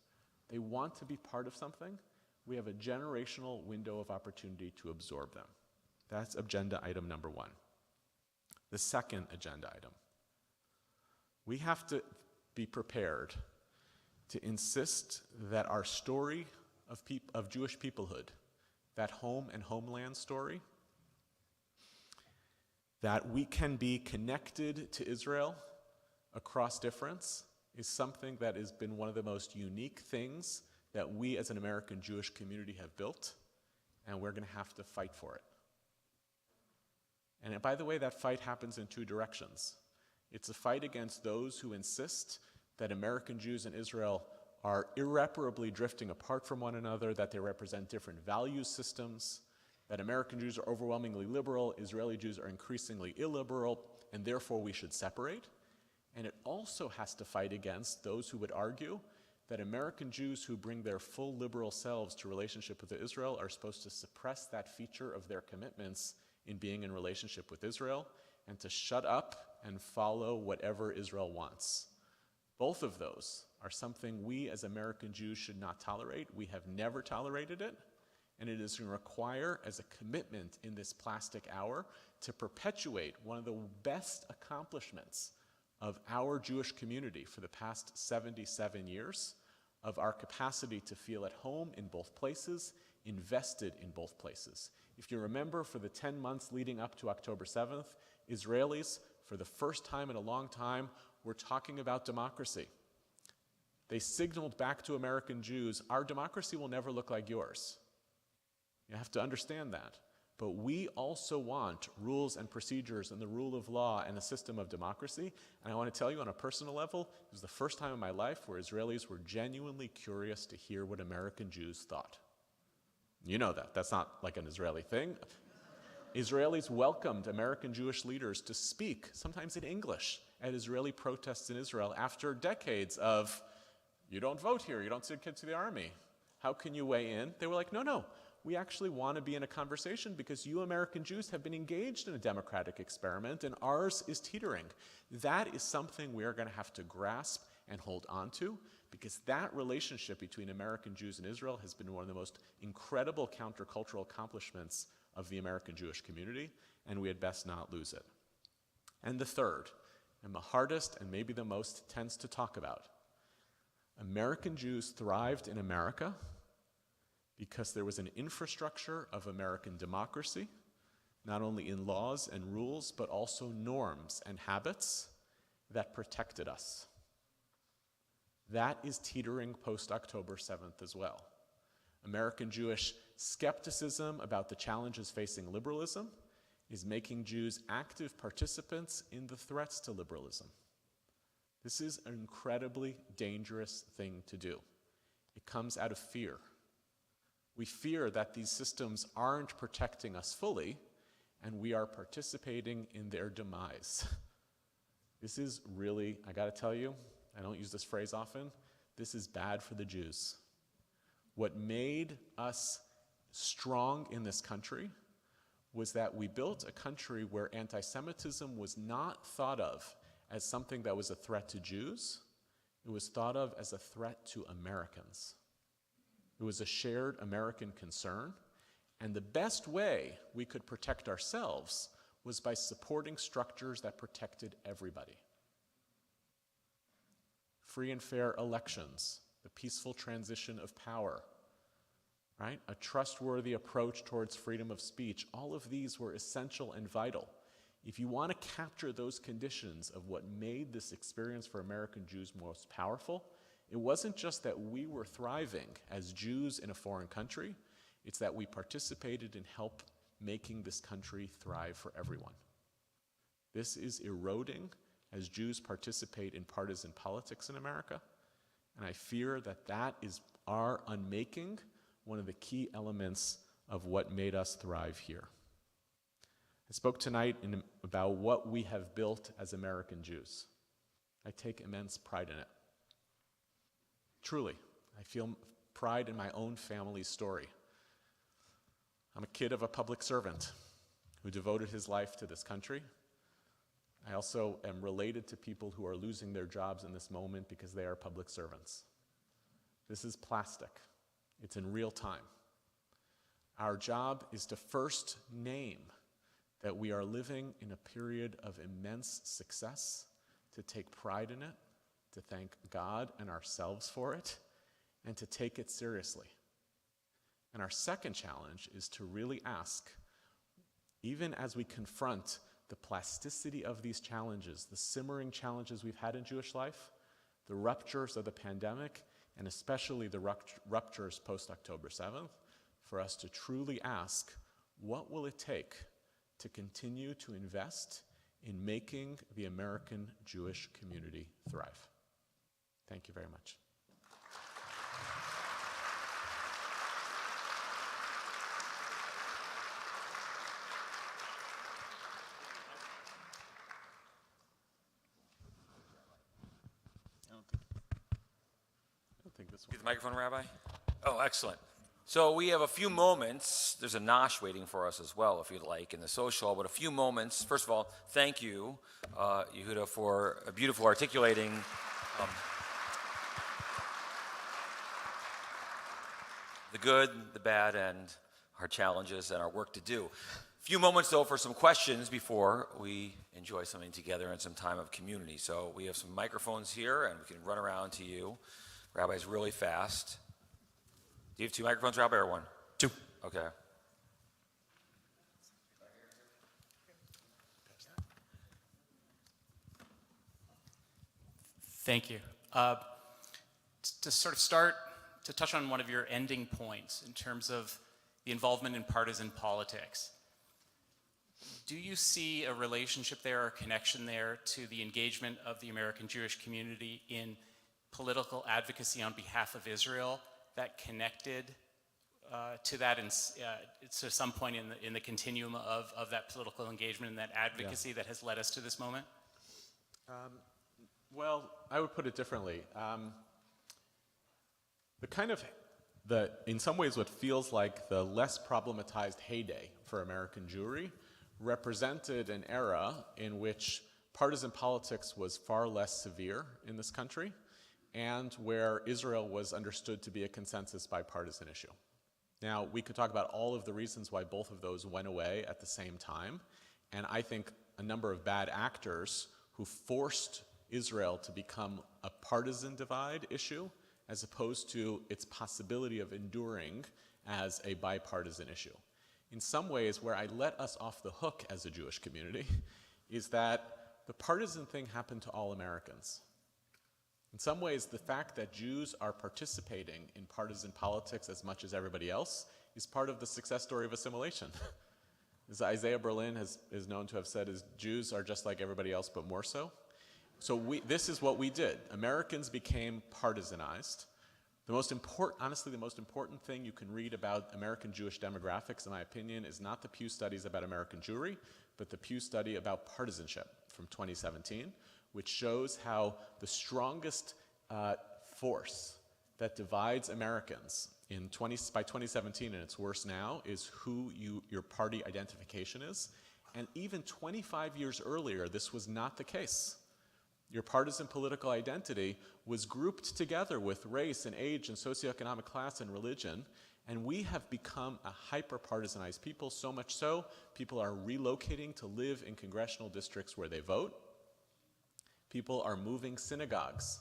They want to be part of something. We have a generational window of opportunity to absorb them. That's agenda item number 1. The second agenda item. We have to be prepared to insist that our story of Jewish peoplehood, that home and homeland story, that we can be connected to Israel across difference, is something that has been one of the most unique things that we as an American Jewish community have built, and we're going to have to fight for it. And by the way, that fight happens in 2 directions. It's a fight against those who insist that American Jews and Israel are irreparably drifting apart from one another, that they represent different value systems, that American Jews are overwhelmingly liberal, Israeli Jews are increasingly illiberal, and therefore we should separate. And it also has to fight against those who would argue that American Jews who bring their full liberal selves to relationship with Israel are supposed to suppress that feature of their commitments in being in relationship with Israel, and to shut up and follow whatever Israel wants. Both of those are something we as American Jews should not tolerate. We have never tolerated it, And it is going to require, as a commitment in this plastic hour, to perpetuate one of the best accomplishments of our Jewish community for the past 77 years, of our capacity to feel at home in both places, invested in both places. If you remember, for the 10 months leading up to October 7th, Israelis, for the first time in a long time, were talking about democracy. They signaled back to American Jews, our democracy will never look like yours. You have to understand that. But we also want rules and procedures and the rule of law and a system of democracy. And I want to tell you on a personal level, it was the first time in my life where Israelis were genuinely curious to hear what American Jews thought. You know that. That's not like an Israeli thing. Israelis welcomed American Jewish leaders to speak, sometimes in English, at Israeli protests in Israel after decades of, you don't vote here, you don't send kids to the army. How can you weigh in? They were like, no. We actually want to be in a conversation because you American Jews have been engaged in a democratic experiment and ours is teetering. That is something we are going to have to grasp and hold on to, because that relationship between American Jews and Israel has been one of the most incredible countercultural accomplishments of the American Jewish community, and we had best not lose it. And the third, and the hardest and maybe the most tense to talk about, American Jews thrived in America because there was an infrastructure of American democracy, not only in laws and rules, but also norms and habits that protected us. That is teetering post-October 7th as well. American Jewish skepticism about the challenges facing liberalism is making Jews active participants in the threats to liberalism. This is an incredibly dangerous thing to do. It comes out of fear. We fear that these systems aren't protecting us fully, and we are participating in their demise. This is really, I gotta tell you, I don't use this phrase often, this is bad for the Jews. What made us strong in this country was that we built a country where anti-Semitism was not thought of as something that was a threat to Jews. It was thought of as a threat to Americans. It was a shared American concern, and the best way we could protect ourselves was by supporting structures that protected everybody. Free and fair elections, the peaceful transition of power, right? A trustworthy approach towards freedom of speech. All of these were essential and vital. If you want to capture those conditions of what made this experience for American Jews most powerful, it wasn't just that we were thriving as Jews in a foreign country, it's that we participated in help making this country thrive for everyone. This is eroding as Jews participate in partisan politics in America, and I fear that that is our unmaking one of the key elements of what made us thrive here. I spoke tonight about what we have built as American Jews. I take immense pride in it. Truly, I feel pride in my own family's story. I'm a kid of a public servant who devoted his life to this country. I also am related to people who are losing their jobs in this moment because they are public servants. This is plastic. It's in real time. Our job is to first name that we are living in a period of immense success, to take pride in it, to thank God and ourselves for it, and to take it seriously. And our second challenge is to really ask, even as we confront the plasticity of these challenges, the simmering challenges we've had in Jewish life, the ruptures of the pandemic, and especially the ruptures post-October 7th, for us to truly ask, what will it take to continue to invest in making the American Jewish community thrive? Thank you very much. I don't think this one. Get the microphone, Rabbi. Oh, excellent. So we have a few moments. There's a nosh waiting for us as well, if you'd like, in the social, but a few moments. First of all, thank you, Yehuda, for a beautiful articulating the good, the bad, and our challenges and our work to do. A few moments, though, for some questions before we enjoy something together and some time of community. So we have some microphones here, and we can run around to you. Rabbi's really fast. Do you have 2 microphones, Rabbi, or 1? 2. Okay. Thank you. To sort of start, to touch on one of your ending points in terms of the involvement in partisan politics, do you see a relationship there or a connection there to the engagement of the American Jewish community in political advocacy on behalf of Israel that connected to that to some point in the continuum of that political engagement and that advocacy that has led us to this moment? Well, I would put it differently. In some ways, what feels like the less problematized heyday for American Jewry represented an era in which partisan politics was far less severe in this country and where Israel was understood to be a consensus bipartisan issue. Now, we could talk about all of the reasons why both of those went away at the same time, and I think a number of bad actors who forced Israel to become a partisan divide issue as opposed to its possibility of enduring as a bipartisan issue. In some ways, where I let us off the hook as a Jewish community is that the partisan thing happened to all Americans. In some ways, the fact that Jews are participating in partisan politics as much as everybody else is part of the success story of assimilation. As Isaiah Berlin is known to have said, is Jews are just like everybody else, but more so. So this is what we did. Americans became partisanized. Honestly, the most important thing you can read about American Jewish demographics, in my opinion, is not the Pew studies about American Jewry, but the Pew study about partisanship from 2017, which shows how the strongest force that divides Americans by 2017, and it's worse now, is who your party identification is. And even 25 years earlier, this was not the case. Your partisan political identity was grouped together with race and age and socioeconomic class and religion, and we have become a hyper-partisanized people, so much so people are relocating to live in congressional districts where they vote. People are moving synagogues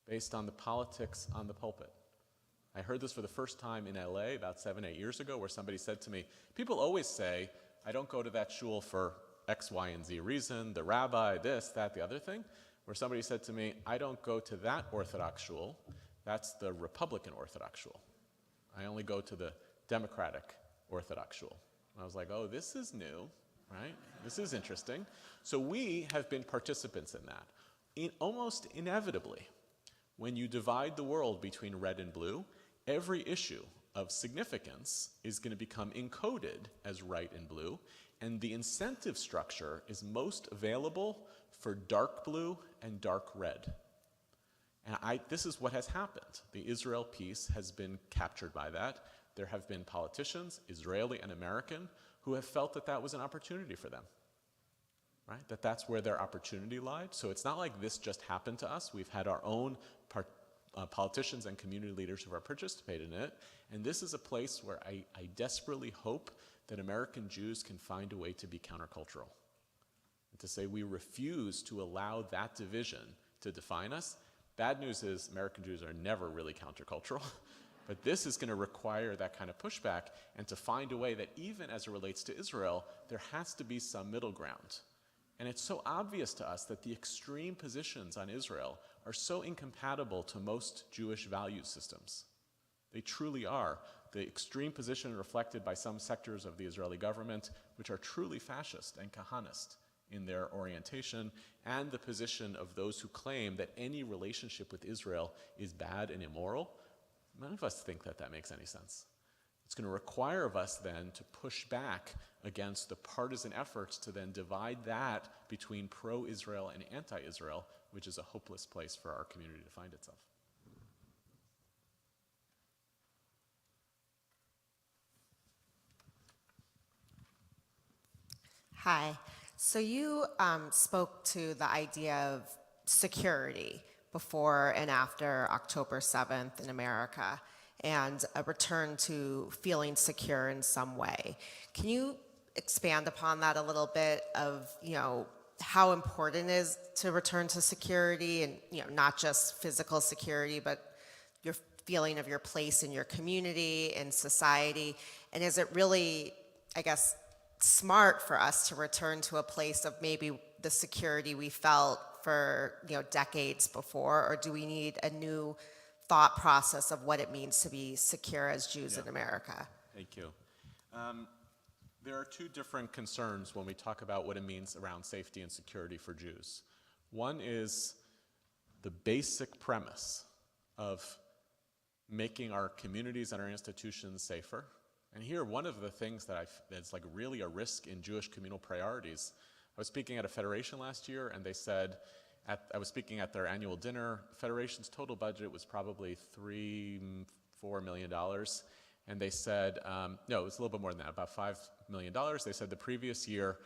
based on the politics on the pulpit. I heard this for the first time in LA about 7-8 years ago, where somebody said to me, people always say, I don't go to that shul for X, Y, and Z reason, the rabbi, this, that, the other thing, where somebody said to me, I don't go to that Orthodox shul, that's the Republican Orthodox shul. I only go to the Democratic Orthodox shul. And I was like, oh, this is new, right? This is interesting. So we have been participants in that. Almost inevitably, when you divide the world between red and blue, every issue of significance is going to become encoded as right and blue, and the incentive structure is most available for dark blue and dark red. And this is what has happened. The Israel piece has been captured by that. There have been politicians, Israeli and American, who have felt that that was an opportunity for them, right? That's where their opportunity lied. So it's not like this just happened to us. We've had our own politicians and community leaders who have participated in it. And this is a place where I desperately hope that American Jews can find a way to be countercultural. And to say we refuse to allow that division to define us. Bad news is American Jews are never really countercultural. But this is going to require that kind of pushback, and to find a way that even as it relates to Israel, there has to be some middle ground. And it's so obvious to us that the extreme positions on Israel are so incompatible to most Jewish value systems. They truly are. The extreme position reflected by some sectors of the Israeli government, which are truly fascist and Kahanist in their orientation, and the position of those who claim that any relationship with Israel is bad and immoral. None of us think that that makes any sense. It's going to require of us then to push back against the partisan efforts to then divide that between pro-Israel and anti-Israel, which is a hopeless place for our community to find itself. Hi. So you spoke to the idea of security before and after October 7th in America. and a return to feeling secure in some way. Can you expand upon that a little bit of, how important it is to return to security and, not just physical security, but your feeling of your place in your community and society? And is it really, I guess, smart for us to return to a place of maybe the security we felt for, decades before, or do we need a new thought process of what it means to be secure as Jews in America? Thank you. There are two different concerns when we talk about what it means around safety and security for Jews. One is the basic premise of making our communities and our institutions safer. And here, one of the things that's like really a risk in Jewish communal priorities, I was speaking at a federation last year, and they said, I was speaking at their annual dinner, Federation's total budget was probably $4 million. And they said, no, it was a little bit more than that, about $5 million. They said the previous year,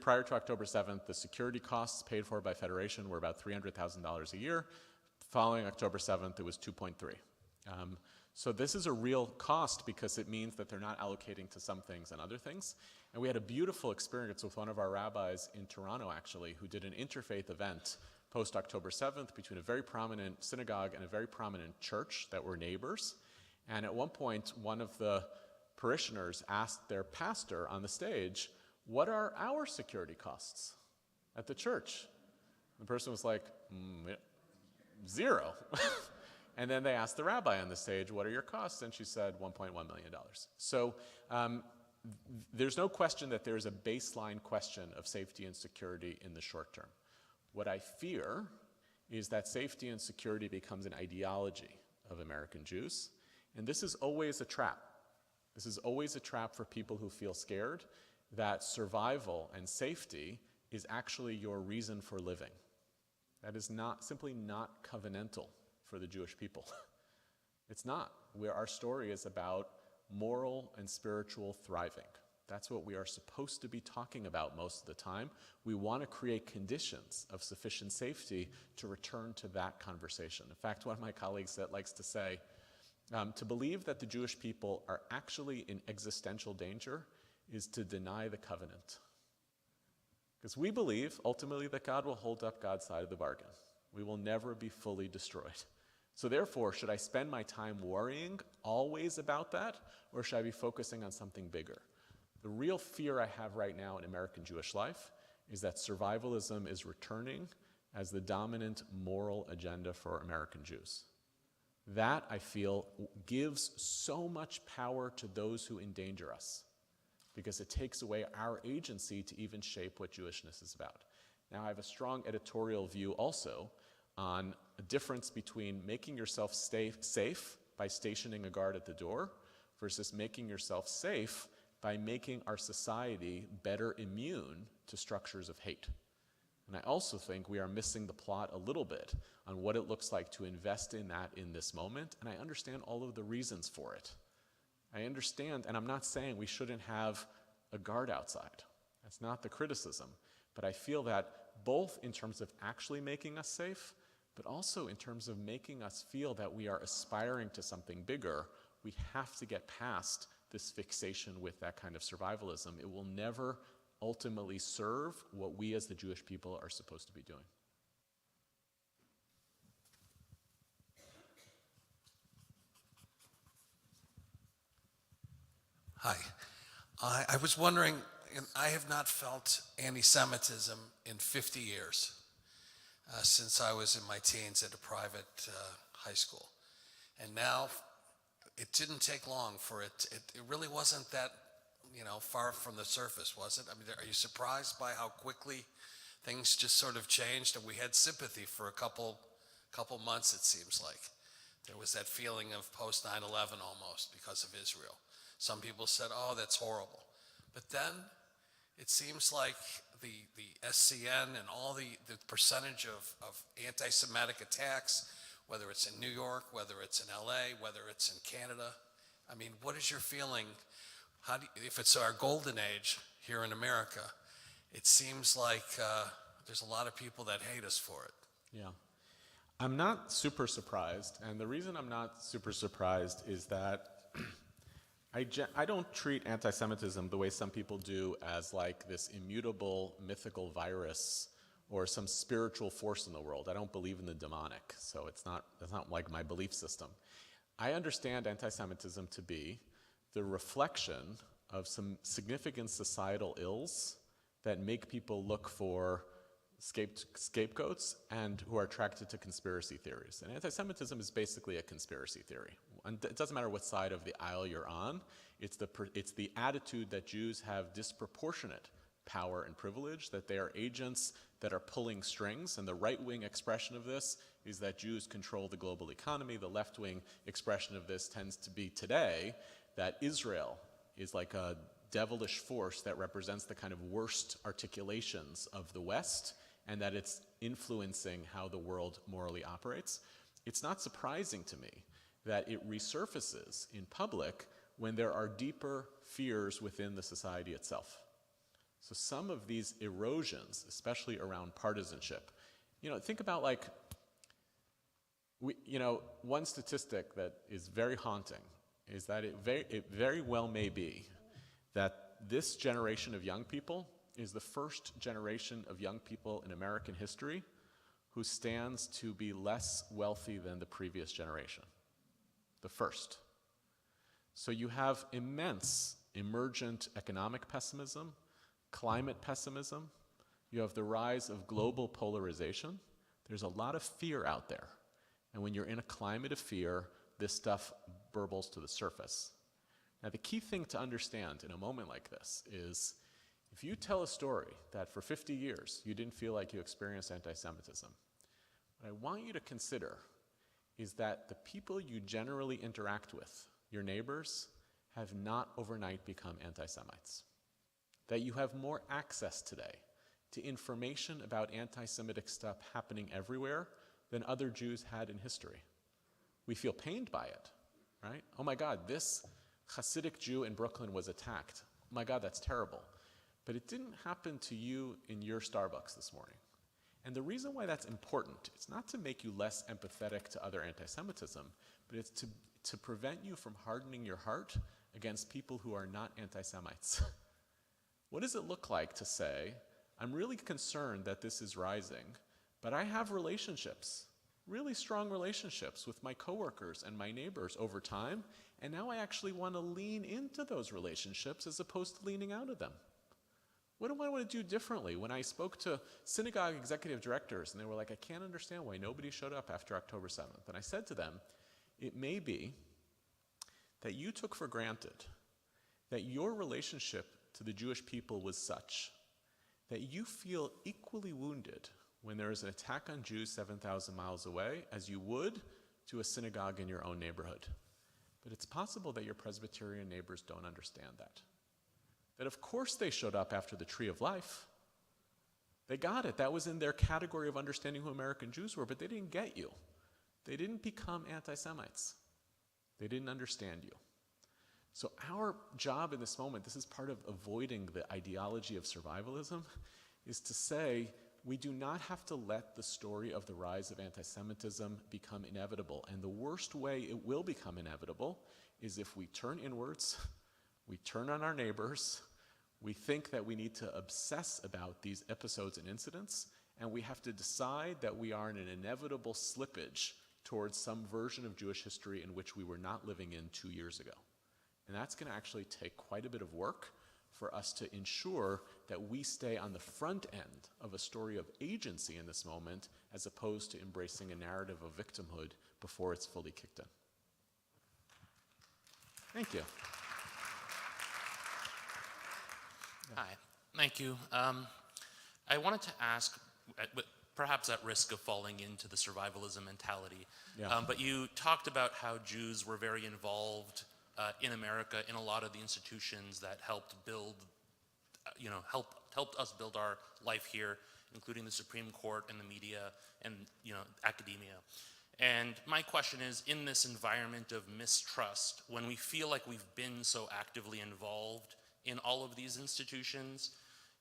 prior to October 7th, the security costs paid for by Federation were about $300,000 a year. Following October 7th, it was 2.3. So this is a real cost because it means that they're not allocating to some things and other things. And we had a beautiful experience with one of our rabbis in Toronto, actually, who did an interfaith event post-October 7th between a very prominent synagogue and a very prominent church that were neighbors. And at one point, one of the parishioners asked their pastor on the stage, "What are our security costs at the church?" The person was like, "Zero." And then they asked the rabbi on the stage, "What are your costs?" And she said, $1.1 million. So there's no question that there's a baseline question of safety and security in the short term. What I fear is that safety and security becomes an ideology of American Jews. And this is always a trap. This is always a trap for people who feel scared that survival and safety is actually your reason for living. That is simply not covenantal for the Jewish people. It's not. Our story is about moral and spiritual thriving. That's what we are supposed to be talking about most of the time. We want to create conditions of sufficient safety to return to that conversation. In fact, one of my colleagues that likes to say, to believe that the Jewish people are actually in existential danger is to deny the covenant. Because we believe, ultimately, that God will hold up God's side of the bargain. We will never be fully destroyed. So therefore, should I spend my time worrying always about that, or should I be focusing on something bigger? The real fear I have right now in American Jewish life is that survivalism is returning as the dominant moral agenda for American Jews. That, I feel, gives so much power to those who endanger us because it takes away our agency to even shape what Jewishness is about. Now, I have a strong editorial view also on a difference between making yourself safe by stationing a guard at the door versus making yourself safe by making our society better immune to structures of hate. And I also think we are missing the plot a little bit on what it looks like to invest in that in this moment, and I understand all of the reasons for it. I understand, and I'm not saying we shouldn't have a guard outside. That's not the criticism. But I feel that both in terms of actually making us safe, but also in terms of making us feel that we are aspiring to something bigger, we have to get past this fixation with that kind of survivalism. It will never ultimately serve what we as the Jewish people are supposed to be doing. Hi. I was wondering, I have not felt anti-Semitism in 50 years, since I was in my teens at a private high school. And now, it didn't take long for it really wasn't that, far from the surface, was it? I mean, are you surprised by how quickly things just sort of changed? And we had sympathy for a couple months, it seems like. There was that feeling of post 9/11 almost because of Israel. Some people said, "Oh, that's horrible." But then it seems like the SCN and all the percentage of anti-Semitic attacks, whether it's in New York, whether it's in LA, whether it's in Canada. I mean, what is your feeling? If it's our golden age here in America, it seems like there's a lot of people that hate us for it. Yeah. I'm not super surprised, and the reason I'm not super surprised is that I don't treat anti-Semitism the way some people do as like this immutable mythical virus or some spiritual force in the world. I don't believe in the demonic, so that's not like my belief system. I understand anti-Semitism to be the reflection of some significant societal ills that make people look for scapegoats and who are attracted to conspiracy theories. And anti-Semitism is basically a conspiracy theory. And it doesn't matter what side of the aisle you're on, it's the attitude that Jews have disproportionate power and privilege, that they are agents that are pulling strings, and the right-wing expression of this is that Jews control the global economy. The left-wing expression of this tends to be today that Israel is like a devilish force that represents the kind of worst articulations of the West, and that it's influencing how the world morally operates. It's not surprising to me that it resurfaces in public when there are deeper fears within the society itself. So some of these erosions, especially around partisanship, think about one statistic that is very haunting is that it very well may be that this generation of young people is the first generation of young people in American history who stands to be less wealthy than the previous generation. The first. So you have immense emergent economic pessimism, climate pessimism. You have the rise of global polarization. There's a lot of fear out there. And when you're in a climate of fear, this stuff burbles to the surface. Now, the key thing to understand in a moment like this is if you tell a story that for 50 years you didn't feel like you experienced anti-Semitism, what I want you to consider is that the people you generally interact with, your neighbors, have not overnight become anti-Semites. That you have more access today to information about anti-Semitic stuff happening everywhere than other Jews had in history. We feel pained by it, right? Oh my God, this Hasidic Jew in Brooklyn was attacked. Oh my God, that's terrible. But it didn't happen to you in your Starbucks this morning. And the reason why that's important, it's not to make you less empathetic to other anti-Semitism, but it's to prevent you from hardening your heart against people who are not anti-Semites. What does it look like to say, I'm really concerned that this is rising, but I have relationships, really strong relationships with my coworkers and my neighbors over time, and now I actually want to lean into those relationships as opposed to leaning out of them. What do I want to do differently? When I spoke to synagogue executive directors and they were like, I can't understand why nobody showed up after October 7th. And I said to them, it may be that you took for granted that your relationship to the Jewish people was such that you feel equally wounded when there is an attack on Jews 7,000 miles away as you would to a synagogue in your own neighborhood. But it's possible that your Presbyterian neighbors don't understand that. That of course they showed up after the Tree of Life. They got it. That was in their category of understanding who American Jews were, but they didn't get you. They didn't become anti-Semites. They didn't understand you. So our job in this moment, this is part of avoiding the ideology of survivalism, is to say we do not have to let the story of the rise of anti-Semitism become inevitable. And the worst way it will become inevitable is if we turn inwards, we turn on our neighbors, we think that we need to obsess about these episodes and incidents, and we have to decide that we are in an inevitable slippage towards some version of Jewish history in which we were not living in 2 years ago. And that's going to actually take quite a bit of work for us to ensure that we stay on the front end of a story of agency in this moment, as opposed to embracing a narrative of victimhood before it's fully kicked in. Thank you. Hi, thank you. I wanted to ask, perhaps at risk of falling into the survivalism mentality, but you talked about how Jews were very involved in America in a lot of the institutions that helped build, helped us build our life here, including the Supreme Court and the media and, academia. And my question is, in this environment of mistrust, when we feel like we've been so actively involved in all of these institutions,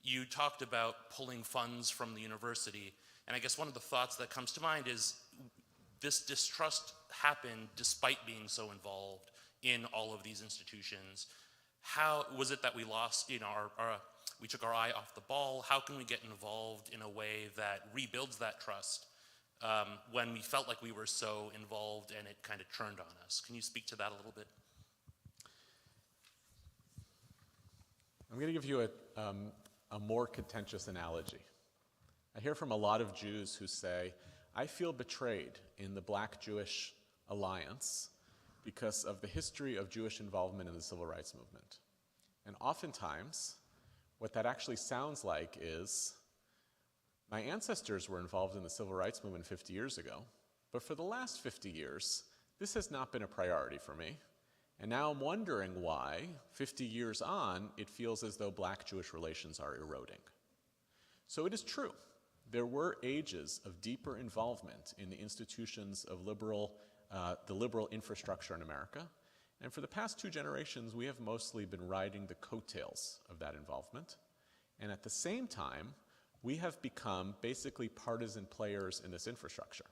you talked about pulling funds from the university. And I guess one of the thoughts that comes to mind is this distrust happened despite being so involved in all of these institutions. How was it that we lost, we took our eye off the ball? How can we get involved in a way that rebuilds that trust when we felt like we were so involved and it kind of turned on us? Can you speak to that a little bit? I'm going to give you a more contentious analogy. I hear from a lot of Jews who say, I feel betrayed in the Black-Jewish alliance because of the history of Jewish involvement in the civil rights movement. And oftentimes, what that actually sounds like is, my ancestors were involved in the civil rights movement 50 years ago, but for the last 50 years, this has not been a priority for me. And now I'm wondering why, 50 years on, it feels as though Black-Jewish relations are eroding. So it is true. There were ages of deeper involvement in the institutions of the liberal infrastructure in America. And for the past 2 generations, we have mostly been riding the coattails of that involvement. And at the same time, we have become basically partisan players in this infrastructure.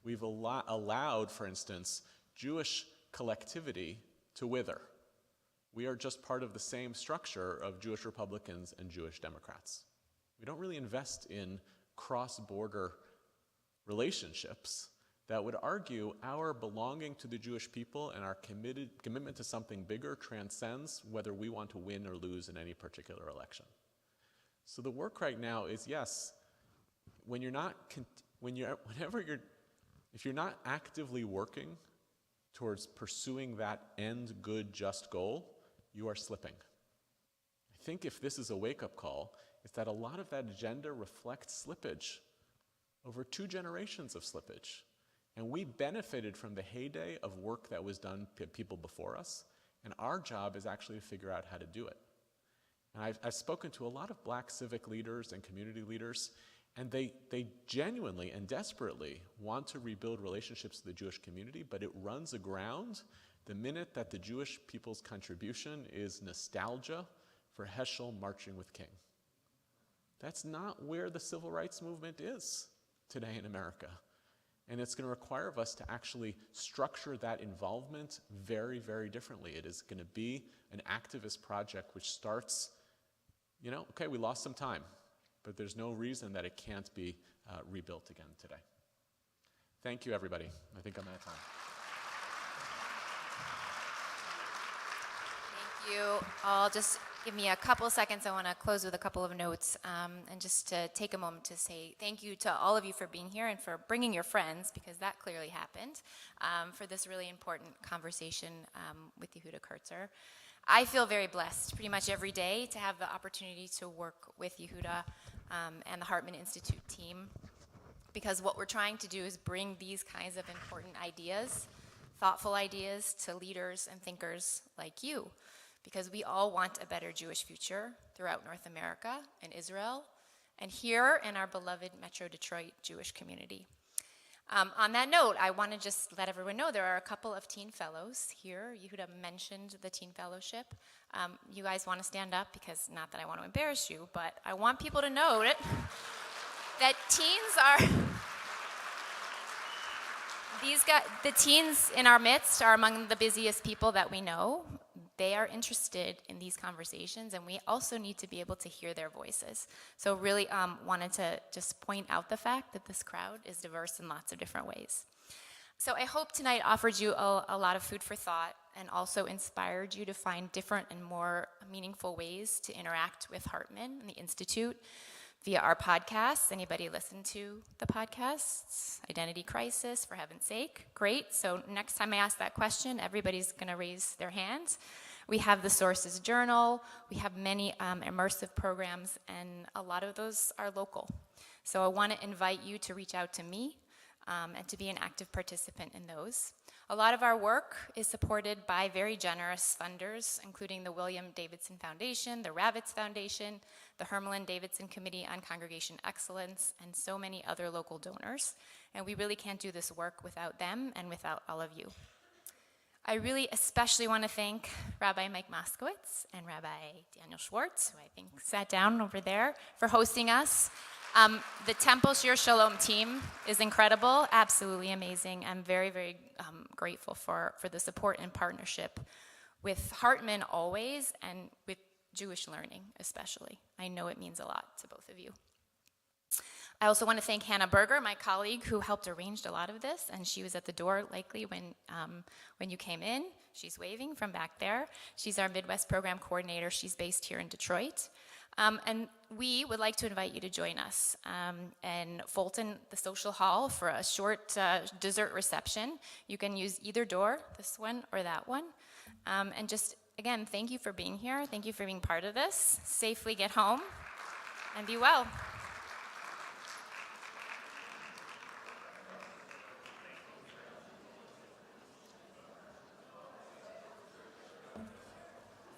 We've allowed, for instance, Jewish collectivity to wither. We are just part of the same structure of Jewish Republicans and Jewish Democrats. We don't really invest in cross-border relationships that would argue our belonging to the Jewish people and our commitment to something bigger transcends whether we want to win or lose in any particular election. So the work right now is, yes, if you're not actively working towards pursuing that end good, just goal, you are slipping. I think if this is a wake-up call, it's that a lot of that agenda reflects slippage, over 2 generations of slippage. And we benefited from the heyday of work that was done by people before us, and our job is actually to figure out how to do it. And I've spoken to a lot of Black civic leaders and community leaders, and they genuinely and desperately want to rebuild relationships with the Jewish community, but it runs aground the minute that the Jewish people's contribution is nostalgia for Heschel marching with King. That's not where the civil rights movement is today in America. And it's going to require of us to actually structure that involvement very, very differently. It is going to be an activist project which starts, okay, we lost some time, but there's no reason that it can't be rebuilt again today. Thank you, everybody. I think I'm out of time. Thank you. I'll just give me a couple seconds. I want to close with a couple of notes and just to take a moment to say thank you to all of you for being here and for bringing your friends, because that clearly happened, for this really important conversation with Yehuda Kurtzer. I feel very blessed pretty much every day to have the opportunity to work with Yehuda and the Hartman Institute team, because what we're trying to do is bring these kinds of important ideas, thoughtful ideas, to leaders and thinkers like you, because we all want a better Jewish future throughout North America and Israel, and here in our beloved Metro Detroit Jewish community. On that note, I want to just let everyone know there are a couple of teen fellows here. Yehuda mentioned the teen fellowship. You guys want to stand up, because not that I want to embarrass you, but I want people to know that the teens in our midst are among the busiest people that we know. They are interested in these conversations, and we also need to be able to hear their voices. So really wanted to just point out the fact that this crowd is diverse in lots of different ways. So I hope tonight offered you a lot of food for thought and also inspired you to find different and more meaningful ways to interact with Hartman and the Institute via our podcasts. Anybody listen to the podcasts? Identity Crisis, for heaven's sake. Great. So next time I ask that question, everybody's going to raise their hands. We have the Sources Journal. We have many immersive programs, and a lot of those are local. So I want to invite you to reach out to me and to be an active participant in those. A lot of our work is supported by very generous funders, including the William Davidson Foundation, the Ravitz Foundation, the Hermelin Davidson Committee on Congregation Excellence, and so many other local donors. And we really can't do this work without them and without all of you. I really especially want to thank Rabbi Mike Moskowitz and Rabbi Daniel Schwartz, who I think sat down over there, for hosting us. The Temple Shir Shalom team is incredible, absolutely amazing. I'm very, very grateful for the support and partnership with Hartman always, and with Jewish Learning especially. I know it means a lot to both of you. I also want to thank Hannah Berger, my colleague, who helped arrange a lot of this, and she was at the door likely when you came in. She's waving from back there. She's our Midwest Program Coordinator. She's based here in Detroit. And we would like to invite you to join us in Fulton, the social hall, for a short dessert reception. You can use either door, this one or that one. And just, again, thank you for being here. Thank you for being part of this. Safely get home and be well.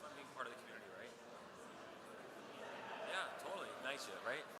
Fun being part of the community, right? Yeah, totally. Nice, right?